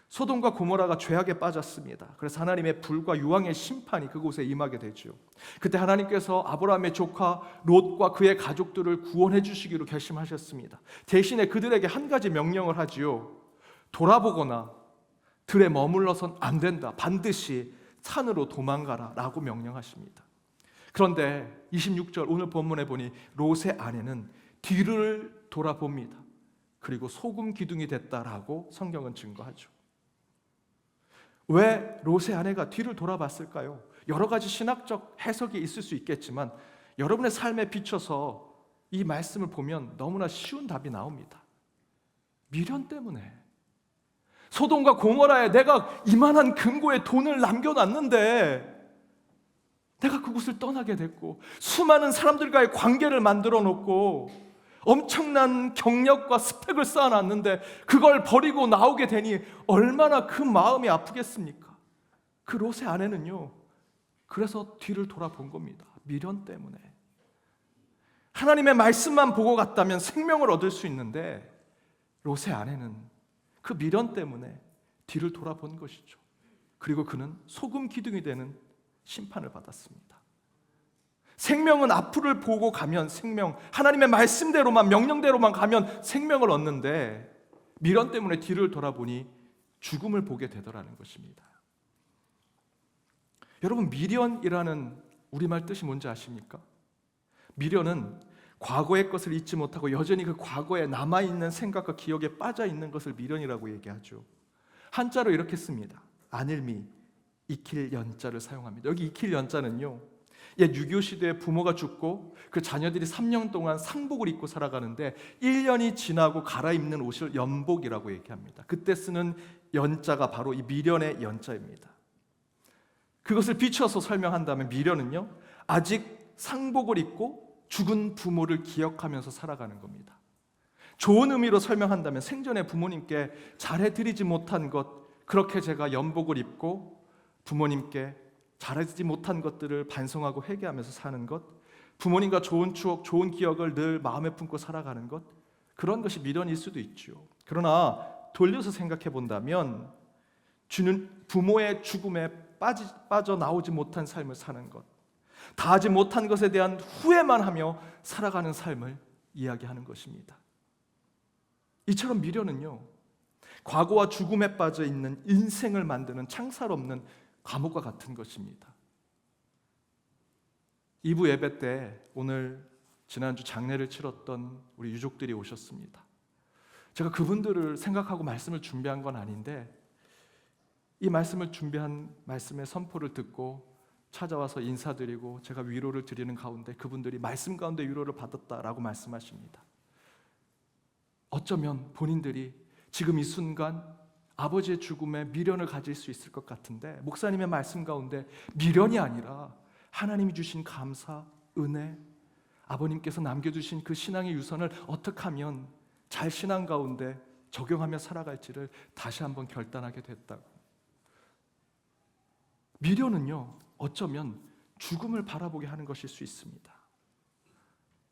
소돔과 고모라가 죄악에 빠졌습니다. 그래서 하나님의 불과 유황의 심판이 그곳에 임하게 되죠. 그때 하나님께서 아브라함의 조카 롯과 그의 가족들을 구원해 주시기로 결심하셨습니다. 대신에 그들에게 한 가지 명령을 하지요. 돌아보거나 들에 머물러선 안 된다. 반드시 산으로 도망가라 라고 명령하십니다. 그런데 26절 오늘 본문에 보니 롯의 아내는 뒤를 돌아봅니다. 그리고 소금 기둥이 됐다라고 성경은 증거하죠. 왜 롯의 아내가 뒤를 돌아봤을까요? 여러 가지 신학적 해석이 있을 수 있겠지만 여러분의 삶에 비춰서 이 말씀을 보면 너무나 쉬운 답이 나옵니다. 미련 때문에. 소돔과 고모라에 내가 이만한 금고에 돈을 남겨놨는데 내가 그곳을 떠나게 됐고 수많은 사람들과의 관계를 만들어 놓고 엄청난 경력과 스펙을 쌓아놨는데 그걸 버리고 나오게 되니 얼마나 그 마음이 아프겠습니까? 그 롯의 아내는요, 그래서 뒤를 돌아본 겁니다. 미련 때문에. 하나님의 말씀만 보고 갔다면 생명을 얻을 수 있는데 롯의 아내는 그 미련 때문에 뒤를 돌아본 것이죠. 그리고 그는 소금 기둥이 되는 심판을 받았습니다. 생명은 앞을 보고 가면 생명, 하나님의 말씀대로만, 명령대로만 가면 생명을 얻는데 미련 때문에 뒤를 돌아보니 죽음을 보게 되더라는 것입니다. 여러분, 미련이라는 우리말 뜻이 뭔지 아십니까? 미련은 과거의 것을 잊지 못하고 여전히 그 과거에 남아있는 생각과 기억에 빠져있는 것을 미련이라고 얘기하죠. 한자로 이렇게 씁니다. 안일미, 익힐 연자를 사용합니다. 여기 익힐 연자는요, 옛 6.25 시대에 부모가 죽고 그 자녀들이 3년 동안 상복을 입고 살아가는데 1년이 지나고 갈아입는 옷을 연복이라고 얘기합니다. 그때 쓰는 연자가 바로 이 미련의 연자입니다. 그것을 비춰서 설명한다면 미련은요, 아직 상복을 입고 죽은 부모를 기억하면서 살아가는 겁니다. 좋은 의미로 설명한다면 생전에 부모님께 잘해드리지 못한 것, 그렇게 제가 연복을 입고 부모님께 잘하지 못한 것들을 반성하고 회개하면서 사는 것, 부모님과 좋은 추억, 좋은 기억을 늘 마음에 품고 살아가는 것, 그런 것이 미련일 수도 있죠. 그러나 돌려서 생각해 본다면 주는 부모의 죽음에 빠져나오지 못한 삶을 사는 것, 다하지 못한 것에 대한 후회만 하며 살아가는 삶을 이야기하는 것입니다. 이처럼 미련은요, 과거와 죽음에 빠져 있는 인생을 만드는 창살 없는 감옥과 같은 것입니다. 2부 예배 때 오늘 지난주 장례를 치렀던 우리 유족들이 오셨습니다. 제가 그분들을 생각하고 말씀을 준비한 건 아닌데 이 말씀을 준비한 말씀의 선포를 듣고 찾아와서 인사드리고 제가 위로를 드리는 가운데 그분들이 말씀 가운데 위로를 받았다라고 말씀하십니다. 어쩌면 본인들이 지금 이 순간 아버지의 죽음에 미련을 가질 수 있을 것 같은데 목사님의 말씀 가운데 미련이 아니라 하나님이 주신 감사, 은혜, 아버님께서 남겨주신 그 신앙의 유선을 어떻게 하면 잘 신앙 가운데 적용하며 살아갈지를 다시 한번 결단하게 됐다고. 미련은요, 어쩌면 죽음을 바라보게 하는 것일 수 있습니다.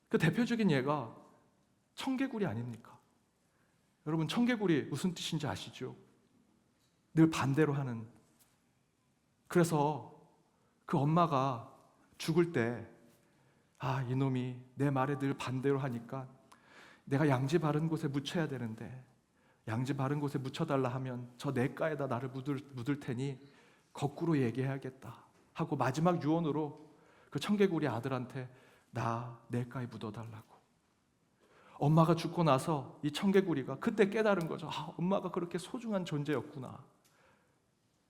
그 대표적인 예가 청개구리 아닙니까? 여러분, 청개구리 무슨 뜻인지 아시죠? 늘 반대로 하는. 그래서 그 엄마가 죽을 때 이놈이 내 말에 늘 반대로 하니까 내가 양지 바른 곳에 묻혀야 되는데 양지 바른 곳에 묻혀달라 하면 저 냇가에다 나를 묻을 테니 거꾸로 얘기해야겠다 하고 마지막 유언으로 그 청개구리 아들한테 나 냇가에 묻어달라고. 엄마가 죽고 나서 이 청개구리가 그때 깨달은 거죠. 엄마가 그렇게 소중한 존재였구나.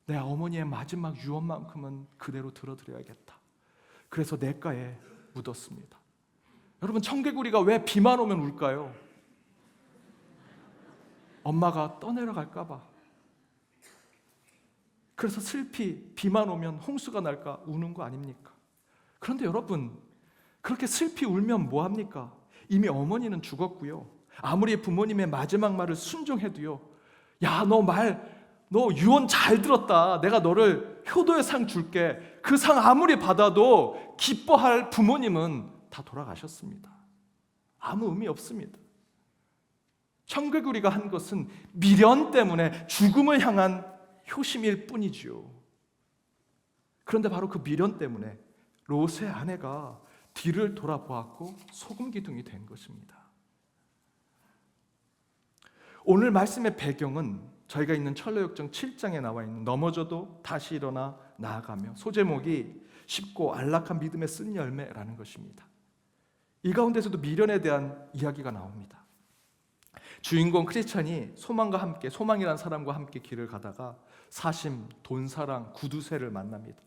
내 어머니의 마지막 유언만큼은 그대로 들어드려야겠다. 그래서 냇가에 묻었습니다. 여러분, 청개구리가 왜 비만 오면 울까요? 엄마가 떠내려갈까 봐. 그래서 슬피 비만 오면 홍수가 날까 우는 거 아닙니까? 그런데 여러분, 그렇게 슬피 울면 뭐합니까? 이미 어머니는 죽었고요. 아무리 부모님의 마지막 말을 순종해도요, 야, 너 유언 잘 들었다. 내가 너를 효도의 상 줄게. 그 상 아무리 받아도 기뻐할 부모님은 다 돌아가셨습니다. 아무 의미 없습니다. 청개구리가 한 것은 미련 때문에 죽음을 향한 효심일 뿐이지요. 그런데 바로 그 미련 때문에 롯의 아내가 뒤를 돌아보았고 소금 기둥이 된 것입니다. 오늘 말씀의 배경은 저희가 있는 철로역정 7장에 나와 있는 넘어져도 다시 일어나 나아가며, 소제목이 쉽고 안락한 믿음의 쓴 열매라는 것입니다. 이 가운데서도 미련에 대한 이야기가 나옵니다. 주인공 크리스찬이 소망과 함께, 소망이라는 사람과 함께 길을 가다가 사심, 돈사랑, 구두쇠를 만납니다.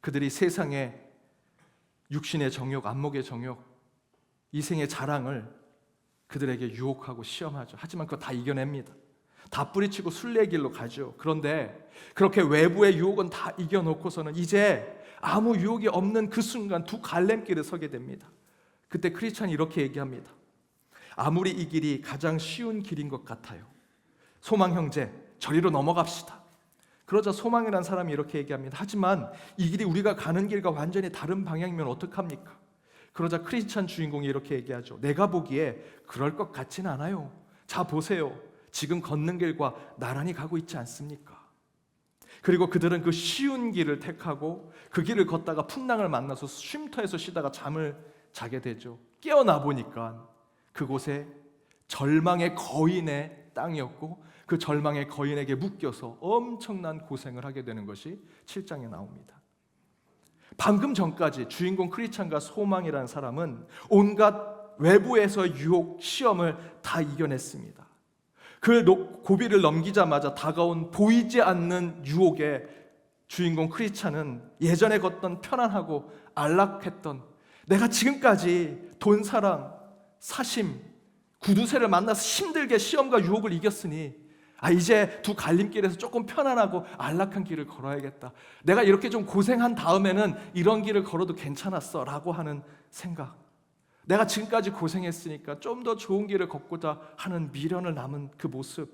그들이 세상의 육신의 정욕, 안목의 정욕, 이생의 자랑을 그들에게 유혹하고 시험하죠. 하지만 그거 다 이겨냅니다. 다 뿌리치고 순례의 길로 가죠. 그런데 그렇게 외부의 유혹은 다 이겨놓고서는 이제 아무 유혹이 없는 그 순간 두 갈림길에 서게 됩니다. 그때 크리스찬이 이렇게 얘기합니다. 아무리 이 길이 가장 쉬운 길인 것 같아요. 소망 형제, 저리로 넘어갑시다. 그러자 소망이라는 사람이 이렇게 얘기합니다. 하지만 이 길이 우리가 가는 길과 완전히 다른 방향이면 어떡합니까? 그러자 크리스찬 주인공이 이렇게 얘기하죠. 내가 보기에 그럴 것 같지는 않아요. 자, 보세요. 지금 걷는 길과 나란히 가고 있지 않습니까? 그리고 그들은 그 쉬운 길을 택하고 그 길을 걷다가 풍랑을 만나서 쉼터에서 쉬다가 잠을 자게 되죠. 깨어나 보니까 그곳에 절망의 거인의 땅이었고, 그 절망의 거인에게 묶여서 엄청난 고생을 하게 되는 것이 7장에 나옵니다. 방금 전까지 주인공 크리스찬과 소망이라는 사람은 온갖 외부에서의 유혹, 시험을 다 이겨냈습니다. 그 고비를 넘기자마자 다가온 보이지 않는 유혹에 주인공 크리스찬은 예전에 걷던 편안하고 안락했던, 내가 지금까지 돈 사랑, 사심, 구두쇠를 만나서 힘들게 시험과 유혹을 이겼으니 이제 두 갈림길에서 조금 편안하고 안락한 길을 걸어야겠다. 내가 이렇게 좀 고생한 다음에는 이런 길을 걸어도 괜찮았어 라고 하는 생각, 내가 지금까지 고생했으니까 좀 더 좋은 길을 걷고자 하는 미련을 남은 그 모습,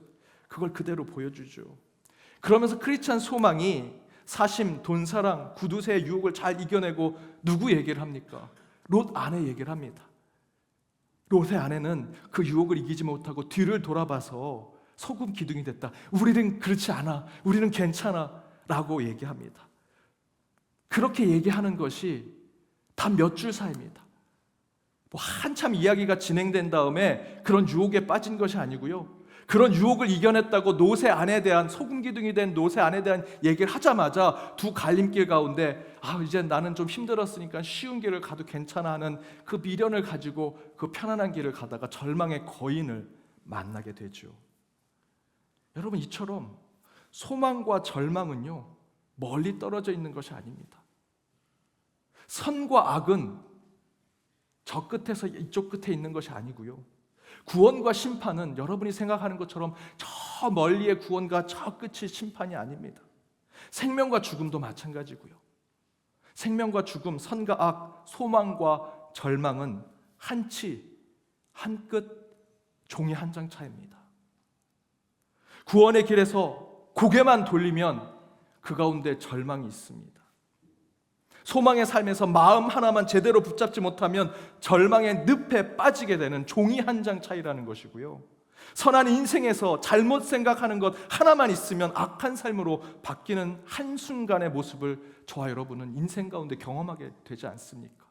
그걸 그대로 보여주죠. 그러면서 크리스찬 소망이 사심, 돈사랑, 구두쇠의 유혹을 잘 이겨내고 누구 얘기를 합니까? 롯 아내 얘기를 합니다. 롯의 아내는 그 유혹을 이기지 못하고 뒤를 돌아봐서 소금 기둥이 됐다. 우리는 그렇지 않아. 우리는 괜찮아. 라고 얘기합니다. 그렇게 얘기하는 것이 단 몇 줄 사이입니다. 한참 이야기가 진행된 다음에 그런 유혹에 빠진 것이 아니고요. 그런 유혹을 이겨냈다고 롯의 아내에 대한, 소금 기둥이 된 롯의 아내에 대한 얘기를 하자마자 두 갈림길 가운데 이제 나는 좀 힘들었으니까 쉬운 길을 가도 괜찮아 하는 그 미련을 가지고 그 편안한 길을 가다가 절망의 거인을 만나게 되죠. 여러분, 이처럼 소망과 절망은요, 멀리 떨어져 있는 것이 아닙니다. 선과 악은 저 끝에서 이쪽 끝에 있는 것이 아니고요. 구원과 심판은 여러분이 생각하는 것처럼 저 멀리의 구원과 저 끝이 심판이 아닙니다. 생명과 죽음도 마찬가지고요. 생명과 죽음, 선과 악, 소망과 절망은 한 치, 한 끝, 종이 한 장 차이입니다. 구원의 길에서 고개만 돌리면 그 가운데 절망이 있습니다. 소망의 삶에서 마음 하나만 제대로 붙잡지 못하면 절망의 늪에 빠지게 되는 종이 한 장 차이라는 것이고요. 선한 인생에서 잘못 생각하는 것 하나만 있으면 악한 삶으로 바뀌는 한순간의 모습을 저와 여러분은 인생 가운데 경험하게 되지 않습니까?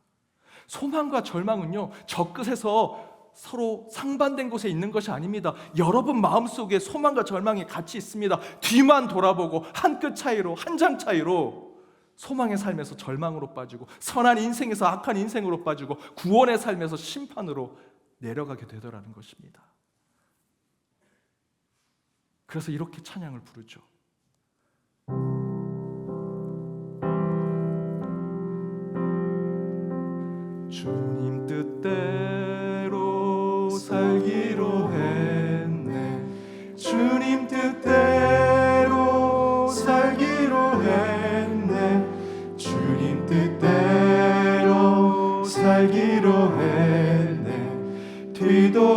소망과 절망은요, 저 끝에서 서로 상반된 곳에 있는 것이 아닙니다. 여러분 마음속에 소망과 절망이 같이 있습니다. 뒤만 돌아보고 한 끗 차이로, 한 장 차이로 소망의 삶에서 절망으로 빠지고 선한 인생에서 악한 인생으로 빠지고 구원의 삶에서 심판으로 내려가게 되더라는 것입니다. 그래서 이렇게 찬양을 부르죠. 주님 뜻대로 살기로 했네. 주님 뜻대로 살기로 했네. 주님 뜻대로 살기로 했네. 뒤돌아서지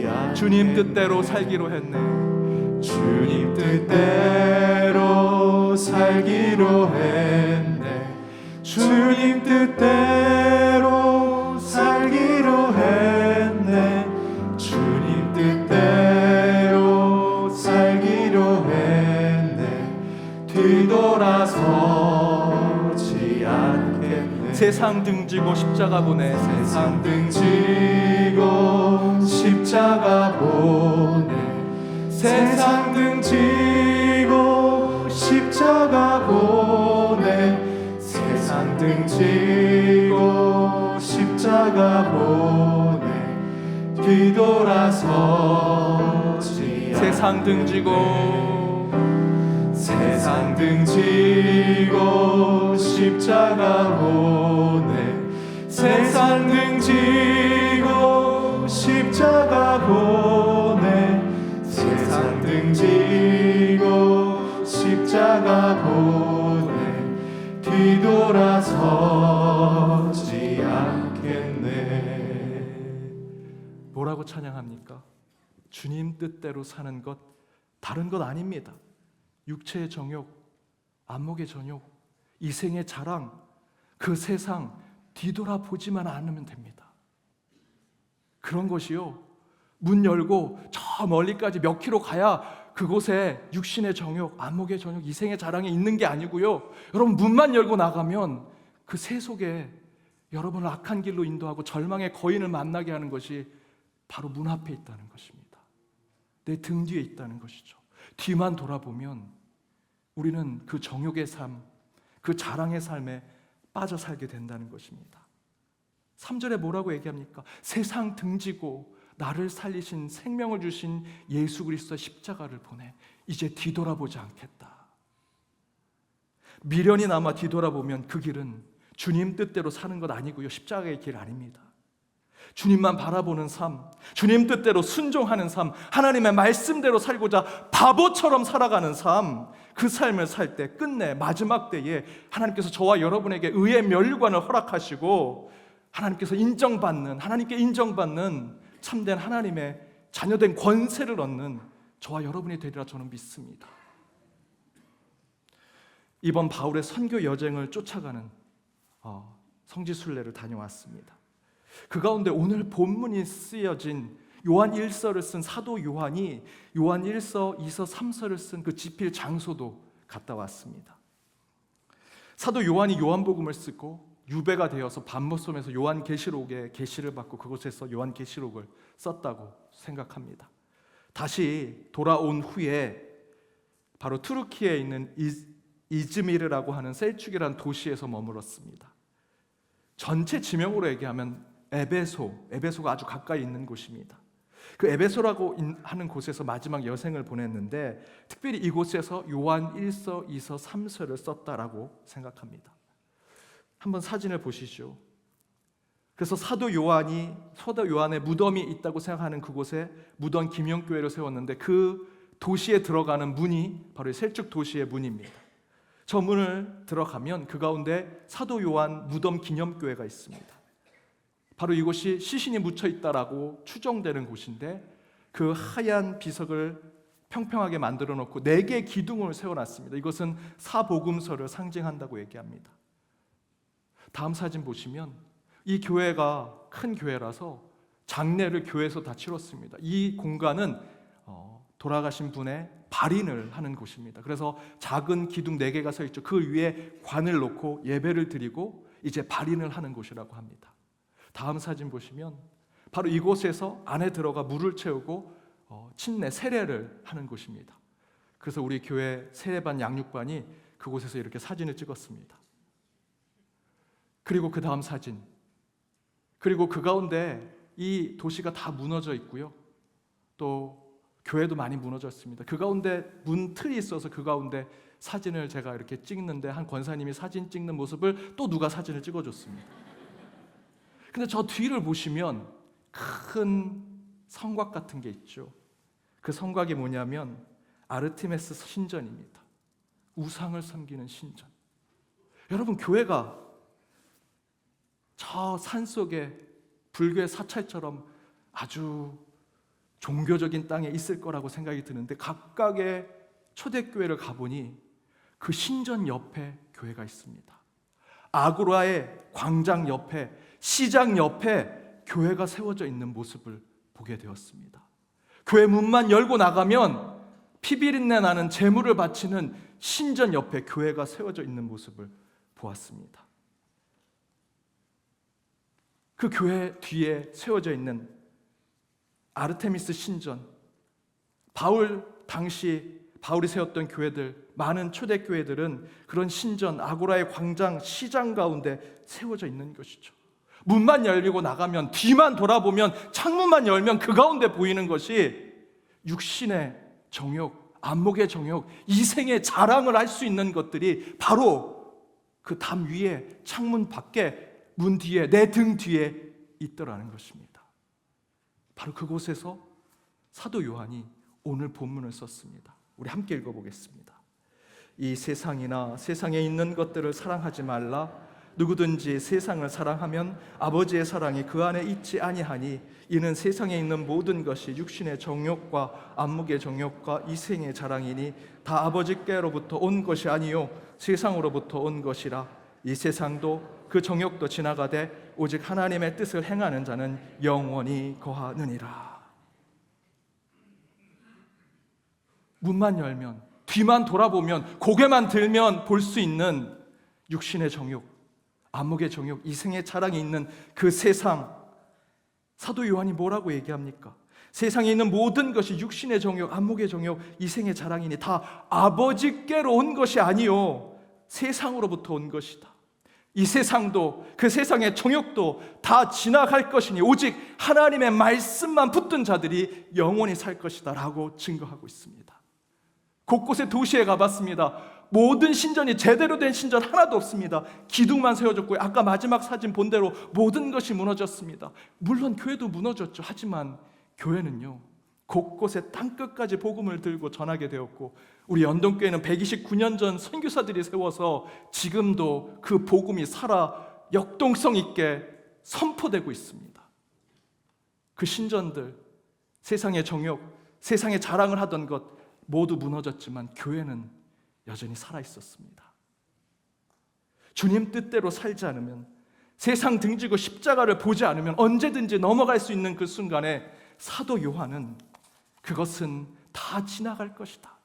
않게. 주님 뜻대로 살기로 했네. 주님 뜻대로 살기로 했네. 주님 뜻대로 살기로 했네. 주님 뜻대로 살기로 했네. 뒤돌아서지 않겠네. 세상 등지고 십자가 보내. 세상 등지고 십자가 보내. 세상 등지고 십자가 보내. 세상 등지고 십자가 보내. 뒤돌아서지 않게. 세상 등지고 세상 등지고 십자가 보내. 세상 등지고 십자가 보내. 세상 등지고 십자가 보내. 뒤돌아서지 않겠네. 뭐라고 찬양합니까? 주님 뜻대로 사는 것 다른 것 아닙니다. 육체의 정욕, 안목의 정욕, 이생의 자랑, 그 세상 뒤돌아보지만 않으면 됩니다. 그런 것이요, 문 열고 저 멀리까지 몇 킬로 가야 그곳에 육신의 정욕, 안목의 정욕, 이생의 자랑이 있는 게 아니고요, 여러분 문만 열고 나가면 그 새 속에 여러분을 악한 길로 인도하고 절망의 거인을 만나게 하는 것이 바로 문 앞에 있다는 것입니다. 내 등 뒤에 있다는 것이죠. 뒤만 돌아보면 우리는 그 정욕의 삶, 그 자랑의 삶에 빠져 살게 된다는 것입니다. 3절에 뭐라고 얘기합니까? 세상 등지고 나를 살리신, 생명을 주신 예수 그리스도의 십자가를 보내 이제 뒤돌아보지 않겠다. 미련이 남아 뒤돌아보면 그 길은 주님 뜻대로 사는 것 아니고요, 십자가의 길 아닙니다. 주님만 바라보는 삶, 주님 뜻대로 순종하는 삶, 하나님의 말씀대로 살고자 바보처럼 살아가는 삶, 그 삶을 살 때 끝내 마지막 때에 하나님께서 저와 여러분에게 의의 멸류관을 허락하시고 하나님께서 인정받는, 하나님께 인정받는 참된 하나님의 자녀된 권세를 얻는 저와 여러분이 되리라 저는 믿습니다. 이번 바울의 선교 여정을 쫓아가는 성지순례를 다녀왔습니다. 그 가운데 오늘 본문이 쓰여진 요한 1서를 쓴 사도 요한이 요한 1서, 2서, 3서를 쓴 그 집필 장소도 갔다 왔습니다. 사도 요한이 요한복음을 쓰고 유배가 되어서 밤모섬에서 요한계시록의 계시를 받고 그곳에서 요한계시록을 썼다고 생각합니다. 다시 돌아온 후에 바로 투르키에 있는 이즈미르라고 하는 셀축이라는 도시에서 머물렀습니다. 전체 지명으로 얘기하면 에베소가 아주 가까이 있는 곳입니다. 그 에베소라고 하는 곳에서 마지막 여생을 보냈는데 특별히 이곳에서 요한 1서, 2서, 3서를 썼다라고 생각합니다. 한번 사진을 보시죠. 그래서 사도 요한의 무덤이 있다고 생각하는 그곳에 무덤 김영교회를 세웠는데 그 도시에 들어가는 문이 바로 셀축 도시의 문입니다. 저 문을 들어가면 그 가운데 사도 요한 무덤 기념교회가 있습니다. 바로 이곳이 시신이 묻혀 있다라고 추정되는 곳인데 그 하얀 비석을 평평하게 만들어 놓고 4개의 기둥을 세워놨습니다. 이것은 사복음서를 상징한다고 얘기합니다. 다음 사진 보시면 이 교회가 큰 교회라서 장례를 교회에서 다 치렀습니다. 이 공간은 돌아가신 분의 발인을 하는 곳입니다. 그래서 작은 기둥 4개가 서 있죠. 그 위에 관을 놓고 예배를 드리고 이제 발인을 하는 곳이라고 합니다. 다음 사진 보시면 바로 이곳에서 안에 들어가 물을 채우고 침례 세례를 하는 곳입니다. 그래서 우리 교회 세례반 양육반이 그곳에서 이렇게 사진을 찍었습니다. 그리고 그 다음 사진, 그리고 그 가운데 이 도시가 다 무너져 있고요, 또 교회도 많이 무너졌습니다. 그 가운데 문 틀이 있어서 그 가운데 사진을 제가 이렇게 찍는데 한 권사님이 사진 찍는 모습을 또 누가 사진을 찍어줬습니다. 근데 저 뒤를 보시면 큰 성곽 같은 게 있죠. 그 성곽이 뭐냐면 아르테미스 신전입니다. 우상을 섬기는 신전. 여러분, 교회가 저 산속에 불교의 사찰처럼 아주 종교적인 땅에 있을 거라고 생각이 드는데, 각각의 초대교회를 가보니 그 신전 옆에 교회가 있습니다. 아고라의 광장 옆에, 시장 옆에 교회가 세워져 있는 모습을 보게 되었습니다. 교회 문만 열고 나가면 피비린내 나는 제물을 바치는 신전 옆에 교회가 세워져 있는 모습을 보았습니다. 그 교회 뒤에 세워져 있는 아르테미스 신전, 당시 바울이 세웠던 교회들, 많은 초대교회들은 그런 신전, 아고라의 광장, 시장 가운데 세워져 있는 것이죠. 문만 열리고 나가면, 뒤만 돌아보면, 창문만 열면 그 가운데 보이는 것이 육신의 정욕, 안목의 정욕, 이생의 자랑을 할 수 있는 것들이 바로 그 담 위에, 창문 밖에, 문 뒤에, 내 등 뒤에 있더라는 것입니다. 바로 그곳에서 사도 요한이 오늘 본문을 썼습니다. 우리 함께 읽어보겠습니다. 이 세상이나 세상에 있는 것들을 사랑하지 말라. 누구든지 세상을 사랑하면 아버지의 사랑이 그 안에 있지 아니하니, 이는 세상에 있는 모든 것이 육신의 정욕과 안목의 정욕과 이생의 자랑이니 다 아버지께로부터 온 것이 아니요 세상으로부터 온 것이라. 이 세상도 그 정욕도 지나가되 오직 하나님의 뜻을 행하는 자는 영원히 거하느니라. 문만 열면, 뒤만 돌아보면, 고개만 들면 볼 수 있는 육신의 정욕, 안목의 정욕, 이생의 자랑이 있는 그 세상, 사도 요한이 뭐라고 얘기합니까? 세상에 있는 모든 것이 육신의 정욕, 안목의 정욕, 이생의 자랑이니 다 아버지께로 온 것이 아니요 세상으로부터 온 것이다. 이 세상도 그 세상의 정욕도 다 지나갈 것이니 오직 하나님의 말씀만 붙든 자들이 영원히 살 것이다 라고 증거하고 있습니다. 곳곳에 도시에 가봤습니다. 모든 신전이 제대로 된 신전 하나도 없습니다. 기둥만 세워졌고요, 아까 마지막 사진 본 대로 모든 것이 무너졌습니다. 물론 교회도 무너졌죠. 하지만 교회는요, 곳곳에 땅끝까지 복음을 들고 전하게 되었고, 우리 연동교회는 129년 전 선교사들이 세워서 지금도 그 복음이 살아 역동성 있게 선포되고 있습니다. 그 신전들, 세상의 정욕, 세상의 자랑을 하던 것 모두 무너졌지만 교회는 여전히 살아 있었습니다. 주님 뜻대로 살지 않으면, 세상 등지고 십자가를 보지 않으면 언제든지 넘어갈 수 있는 그 순간에 사도 요한은 그것은 다 지나갈 것이다,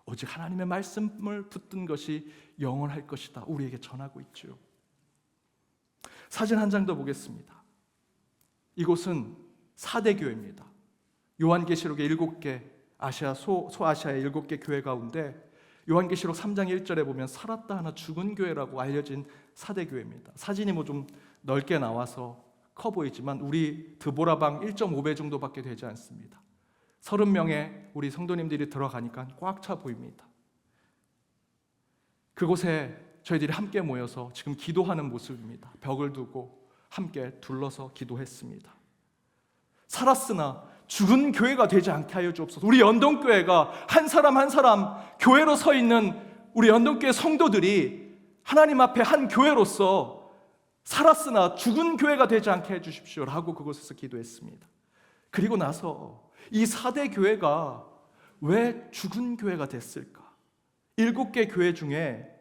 오직 하나님의 말씀을 붙든 것이 영원할 것이다, 우리에게 전하고 있죠. 사진 한 장 더 보겠습니다. 이곳은 4대 교회입니다. 요한계시록의 7개, 소아시아의 7개 교회 가운데 요한계시록 3장 1절에 보면 살았다 하나 죽은 교회라고 알려진 4대 교회입니다. 사진이 좀 넓게 나와서 커 보이지만 우리 드보라방 1.5배 정도밖에 되지 않습니다. 30명의 우리 성도님들이 들어가니까 꽉 차 보입니다. 그곳에 저희들이 함께 모여서 지금 기도하는 모습입니다. 벽을 두고 함께 둘러서 기도했습니다. 살았으나 죽은 교회가 되지 않게 하여 주옵소서. 우리 연동교회가 한 사람 한 사람 교회로 서 있는 우리 연동교회 성도들이 하나님 앞에 한 교회로서 살았으나 죽은 교회가 되지 않게 해주십시오 라고 그곳에서 기도했습니다. 그리고 나서 이 4대 교회가 왜 죽은 교회가 됐을까? 7개 교회 중에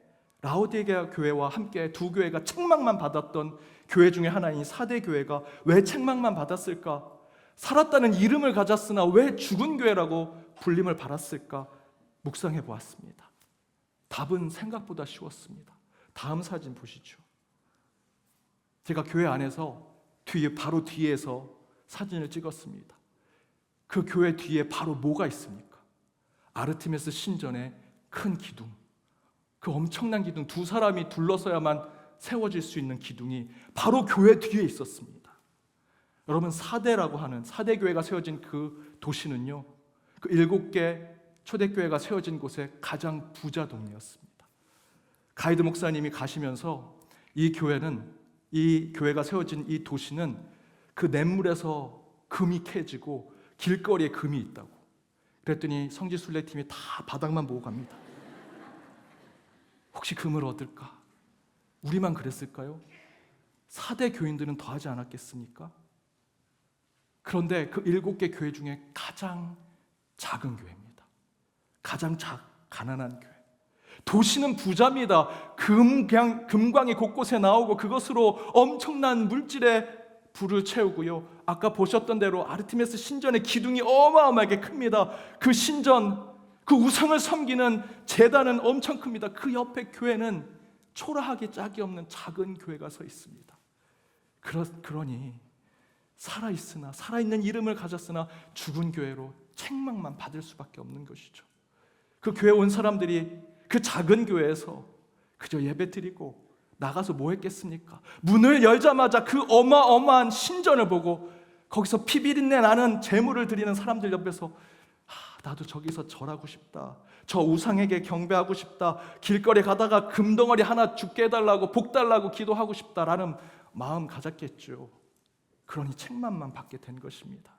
라오디게아 교회와 함께 2교회가 책망만 받았던 교회 중에 하나인 4대 교회가 왜 책망만 받았을까? 살았다는 이름을 가졌으나 왜 죽은 교회라고 불림을 받았을까? 묵상해 보았습니다. 답은 생각보다 쉬웠습니다. 다음 사진 보시죠. 제가 교회 안에서 바로 뒤에서 사진을 찍었습니다. 그 교회 뒤에 바로 뭐가 있습니까? 아르테미스 신전의 큰 기둥, 그 엄청난 기둥, 두 사람이 둘러서야만 세워질 수 있는 기둥이 바로 교회 뒤에 있었습니다. 여러분, 사대라고 하는 사대교회가 세워진 그 도시는요, 그 7개 초대교회가 세워진 곳의 가장 부자 동네였습니다. 가이드 목사님이 가시면서 이 교회가 세워진 이 도시는 그 냇물에서 금이 캐지고 길거리에 금이 있다고. 그랬더니 성지순례팀이 다 바닥만 보고 갑니다. 혹시 금을 얻을까? 우리만 그랬을까요? 4대 교인들은 더 하지 않았겠습니까? 그런데 그 7개 교회 중에 가장 작은 교회입니다. 가장 가난한 교회. 도시는 부자입니다. 금광이 곳곳에 나오고 그것으로 엄청난 물질의 불을 채우고요. 아까 보셨던 대로 아르테미스 신전의 기둥이 어마어마하게 큽니다. 그 신전, 그 우상을 섬기는 제단은 엄청 큽니다. 그 옆에 교회는 초라하게 짝이 없는 작은 교회가 서 있습니다. 그러니 살아있는 이름을 가졌으나 죽은 교회로 책망만 받을 수밖에 없는 것이죠. 그 교회 온 사람들이 그 작은 교회에서 그저 예배드리고 나가서 뭐 했겠습니까? 문을 열자마자 그 어마어마한 신전을 보고 거기서 피비린내 나는 제물을 드리는 사람들 옆에서 나도 저기서 절하고 싶다, 저 우상에게 경배하고 싶다, 길거리 가다가 금덩어리 하나 죽게 해달라고 복 달라고 기도하고 싶다라는 마음 가졌겠죠. 그러니 책망만 받게 된 것입니다.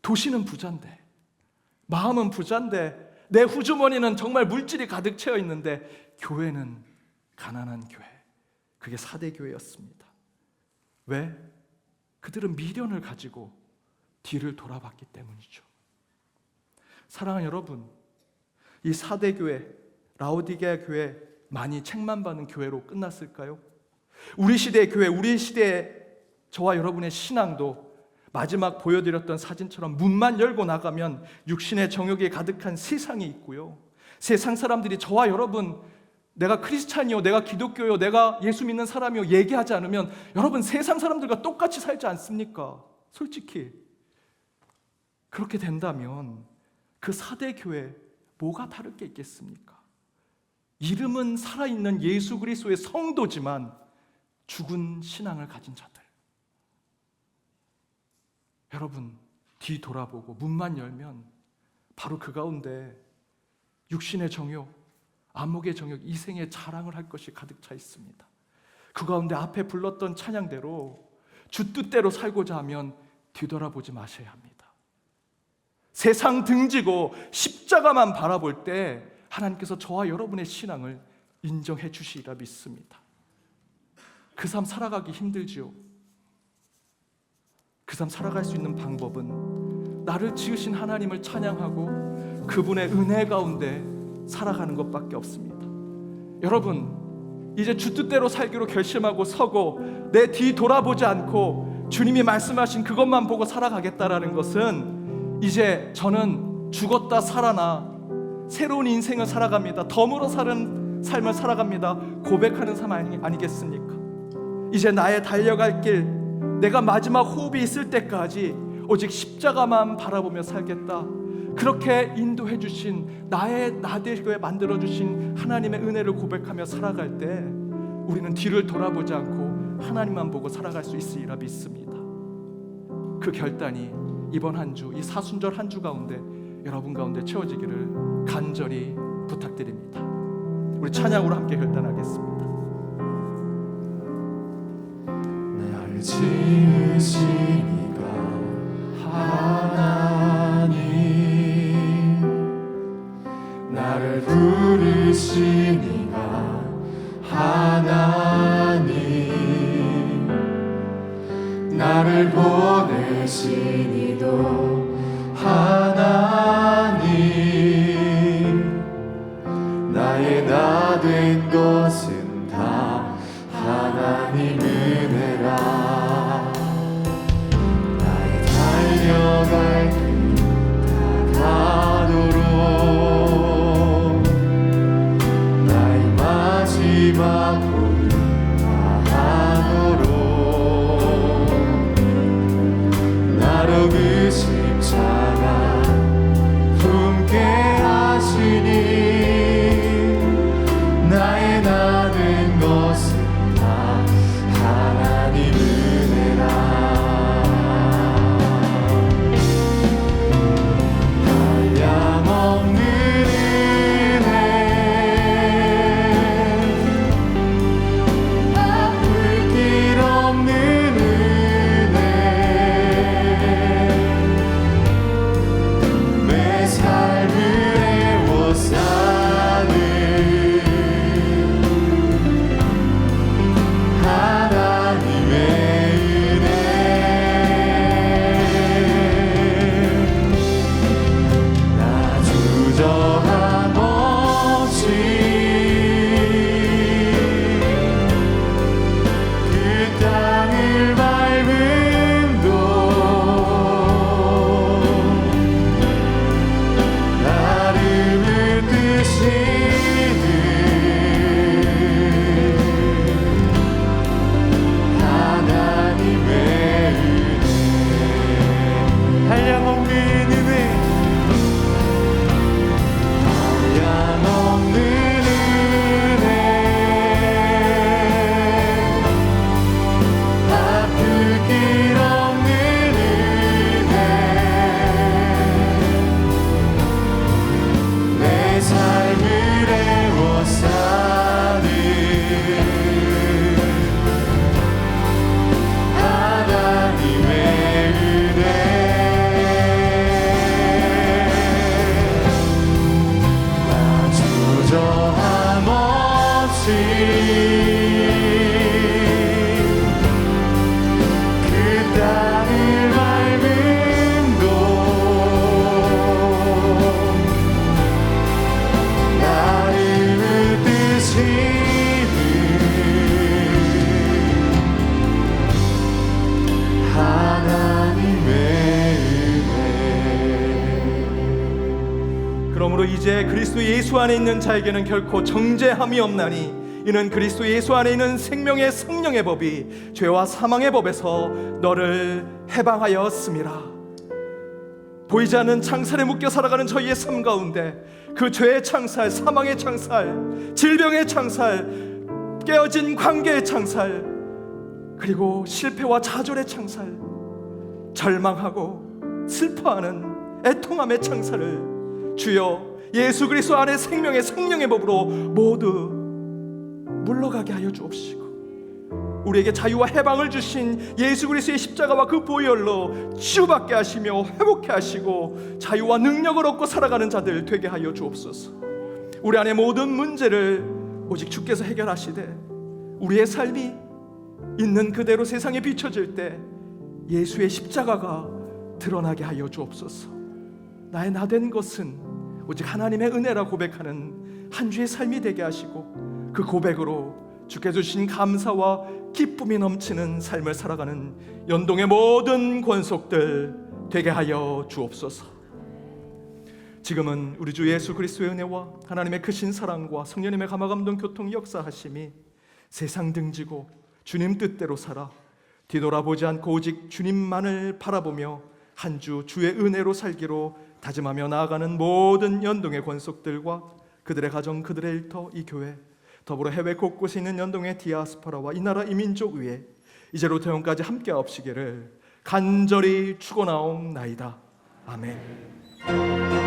도시는 부자인데, 마음은 부자인데, 내 후주머니는 정말 물질이 가득 채워 있는데 교회는 가난한 교회. 그게 4대 교회였습니다. 왜? 그들은 미련을 가지고 뒤를 돌아봤기 때문이죠. 사랑하는 여러분, 이 4대 교회, 라오디게아 교회 많이 책망받는 교회로 끝났을까요? 우리 시대의 교회, 우리 시대의 저와 여러분의 신앙도 마지막 보여드렸던 사진처럼 문만 열고 나가면 육신의 정욕이 가득한 세상이 있고요, 세상 사람들이 저와 여러분, 내가 크리스찬이요, 내가 기독교요, 내가 예수 믿는 사람이요 얘기하지 않으면 여러분 세상 사람들과 똑같이 살지 않습니까? 솔직히 그렇게 된다면 그 4대 교회 뭐가 다를 게 있겠습니까? 이름은 살아있는 예수 그리스도의 성도지만 죽은 신앙을 가진 자들. 여러분, 뒤 돌아보고 문만 열면 바로 그 가운데 육신의 정욕, 안목의 정욕, 이생의 자랑을 할 것이 가득 차 있습니다. 그 가운데 앞에 불렀던 찬양대로 주 뜻대로 살고자 하면 뒤돌아보지 마셔야 합니다. 세상 등지고 십자가만 바라볼 때 하나님께서 저와 여러분의 신앙을 인정해 주시리라 믿습니다. 그 삶 살아가기 힘들지요. 그 삶 살아갈 수 있는 방법은 나를 지으신 하나님을 찬양하고 그분의 은혜 가운데 살아가는 것밖에 없습니다. 여러분, 이제 주 뜻대로 살기로 결심하고 서고 내 뒤 돌아보지 않고 주님이 말씀하신 그것만 보고 살아가겠다라는 것은 이제 저는 죽었다 살아나 새로운 인생을 살아갑니다, 덤으로 사는 삶을 살아갑니다 고백하는 삶 아니겠습니까? 이제 나의 달려갈 길, 내가 마지막 호흡이 있을 때까지 오직 십자가만 바라보며 살겠다, 그렇게 인도해 주신 나 되게 만들어 주신 하나님의 은혜를 고백하며 살아갈 때 우리는 뒤를 돌아보지 않고 하나님만 보고 살아갈 수 있으리라 믿습니다. 그 결단이 이번 한 주, 이 사순절 한 주 가운데 여러분 가운데 채워지기를 간절히 부탁드립니다. 우리 찬양으로 함께 결단하겠습니다. 날 지으신 이가 하나님, 나를 부르신 이가 하나님, 나를 보내신 이도 하나님, 나의 나 된 것은 다 하나님 은혜라. 나의 달려갈 길 다 가도록 나의 마지막 호흡 다 하도록 그 십자가 품게 하시니 나의 나 된 것은 다 하나님 은혜라. 한량없는 은혜, 아플 길 없는 은혜, 내 삶을 애워싸는 하나님의 은혜. 나 주저함 없이 그 땅을 밟음도 나를 뜨시는 하나님의 은혜. 한량없는 은혜, 한량없는 은혜, 아플 길 없는 은혜, 내 삶을 애워싸는 하나님의 은혜. 나 주저함 없이 그 땅을 밟음도 나를 뜨시는 하나님의 은혜. 그러므로 이제 그리스도 예수 안에 있는 자에게는 결코 정죄함이 없나니 이는 그리스도 예수 안에 있는 생명의 성령의 법이 죄와 사망의 법에서 너를 해방하였음이라. 보이지 않는 창살에 묶여 살아가는 저희의 삶 가운데 그 죄의 창살, 사망의 창살, 질병의 창살, 깨어진 관계의 창살, 그리고 실패와 좌절의 창살, 절망하고 슬퍼하는 애통함의 창살을 주여 예수 그리스도 안에 생명의 성령의 법으로 모두 물러가게 하여 주옵시고, 우리에게 자유와 해방을 주신 예수 그리스도의 십자가와 그 보혈로 치유받게 하시며 회복케 하시고 자유와 능력을 얻고 살아가는 자들 되게 하여 주옵소서. 우리 안의 모든 문제를 오직 주께서 해결하시되 우리의 삶이 있는 그대로 세상에 비춰질 때 예수의 십자가가 드러나게 하여 주옵소서. 나의 나된 것은 오직 하나님의 은혜라 고백하는 한 주의 삶이 되게 하시고 그 고백으로 주께 주신 감사와 기쁨이 넘치는 삶을 살아가는 연동의 모든 권속들 되게 하여 주옵소서. 지금은 우리 주 예수 그리스도의 은혜와 하나님의 크신 사랑과 성령님의 감화감동 교통 역사하심이 세상 등지고 주님 뜻대로 살아 뒤돌아보지 않고 오직 주님만을 바라보며 한 주 주의 은혜로 살기로 다짐하며 나아가는 모든 연동의 권속들과 그들의 가정, 그들의 일터, 이 교회, 더불어 해외 곳곳에 있는 연동의 디아스포라와 이 나라 이민족 위에 이제로부터 영까지 함께하옵시기를 간절히 축원하옵나이다. 아멘.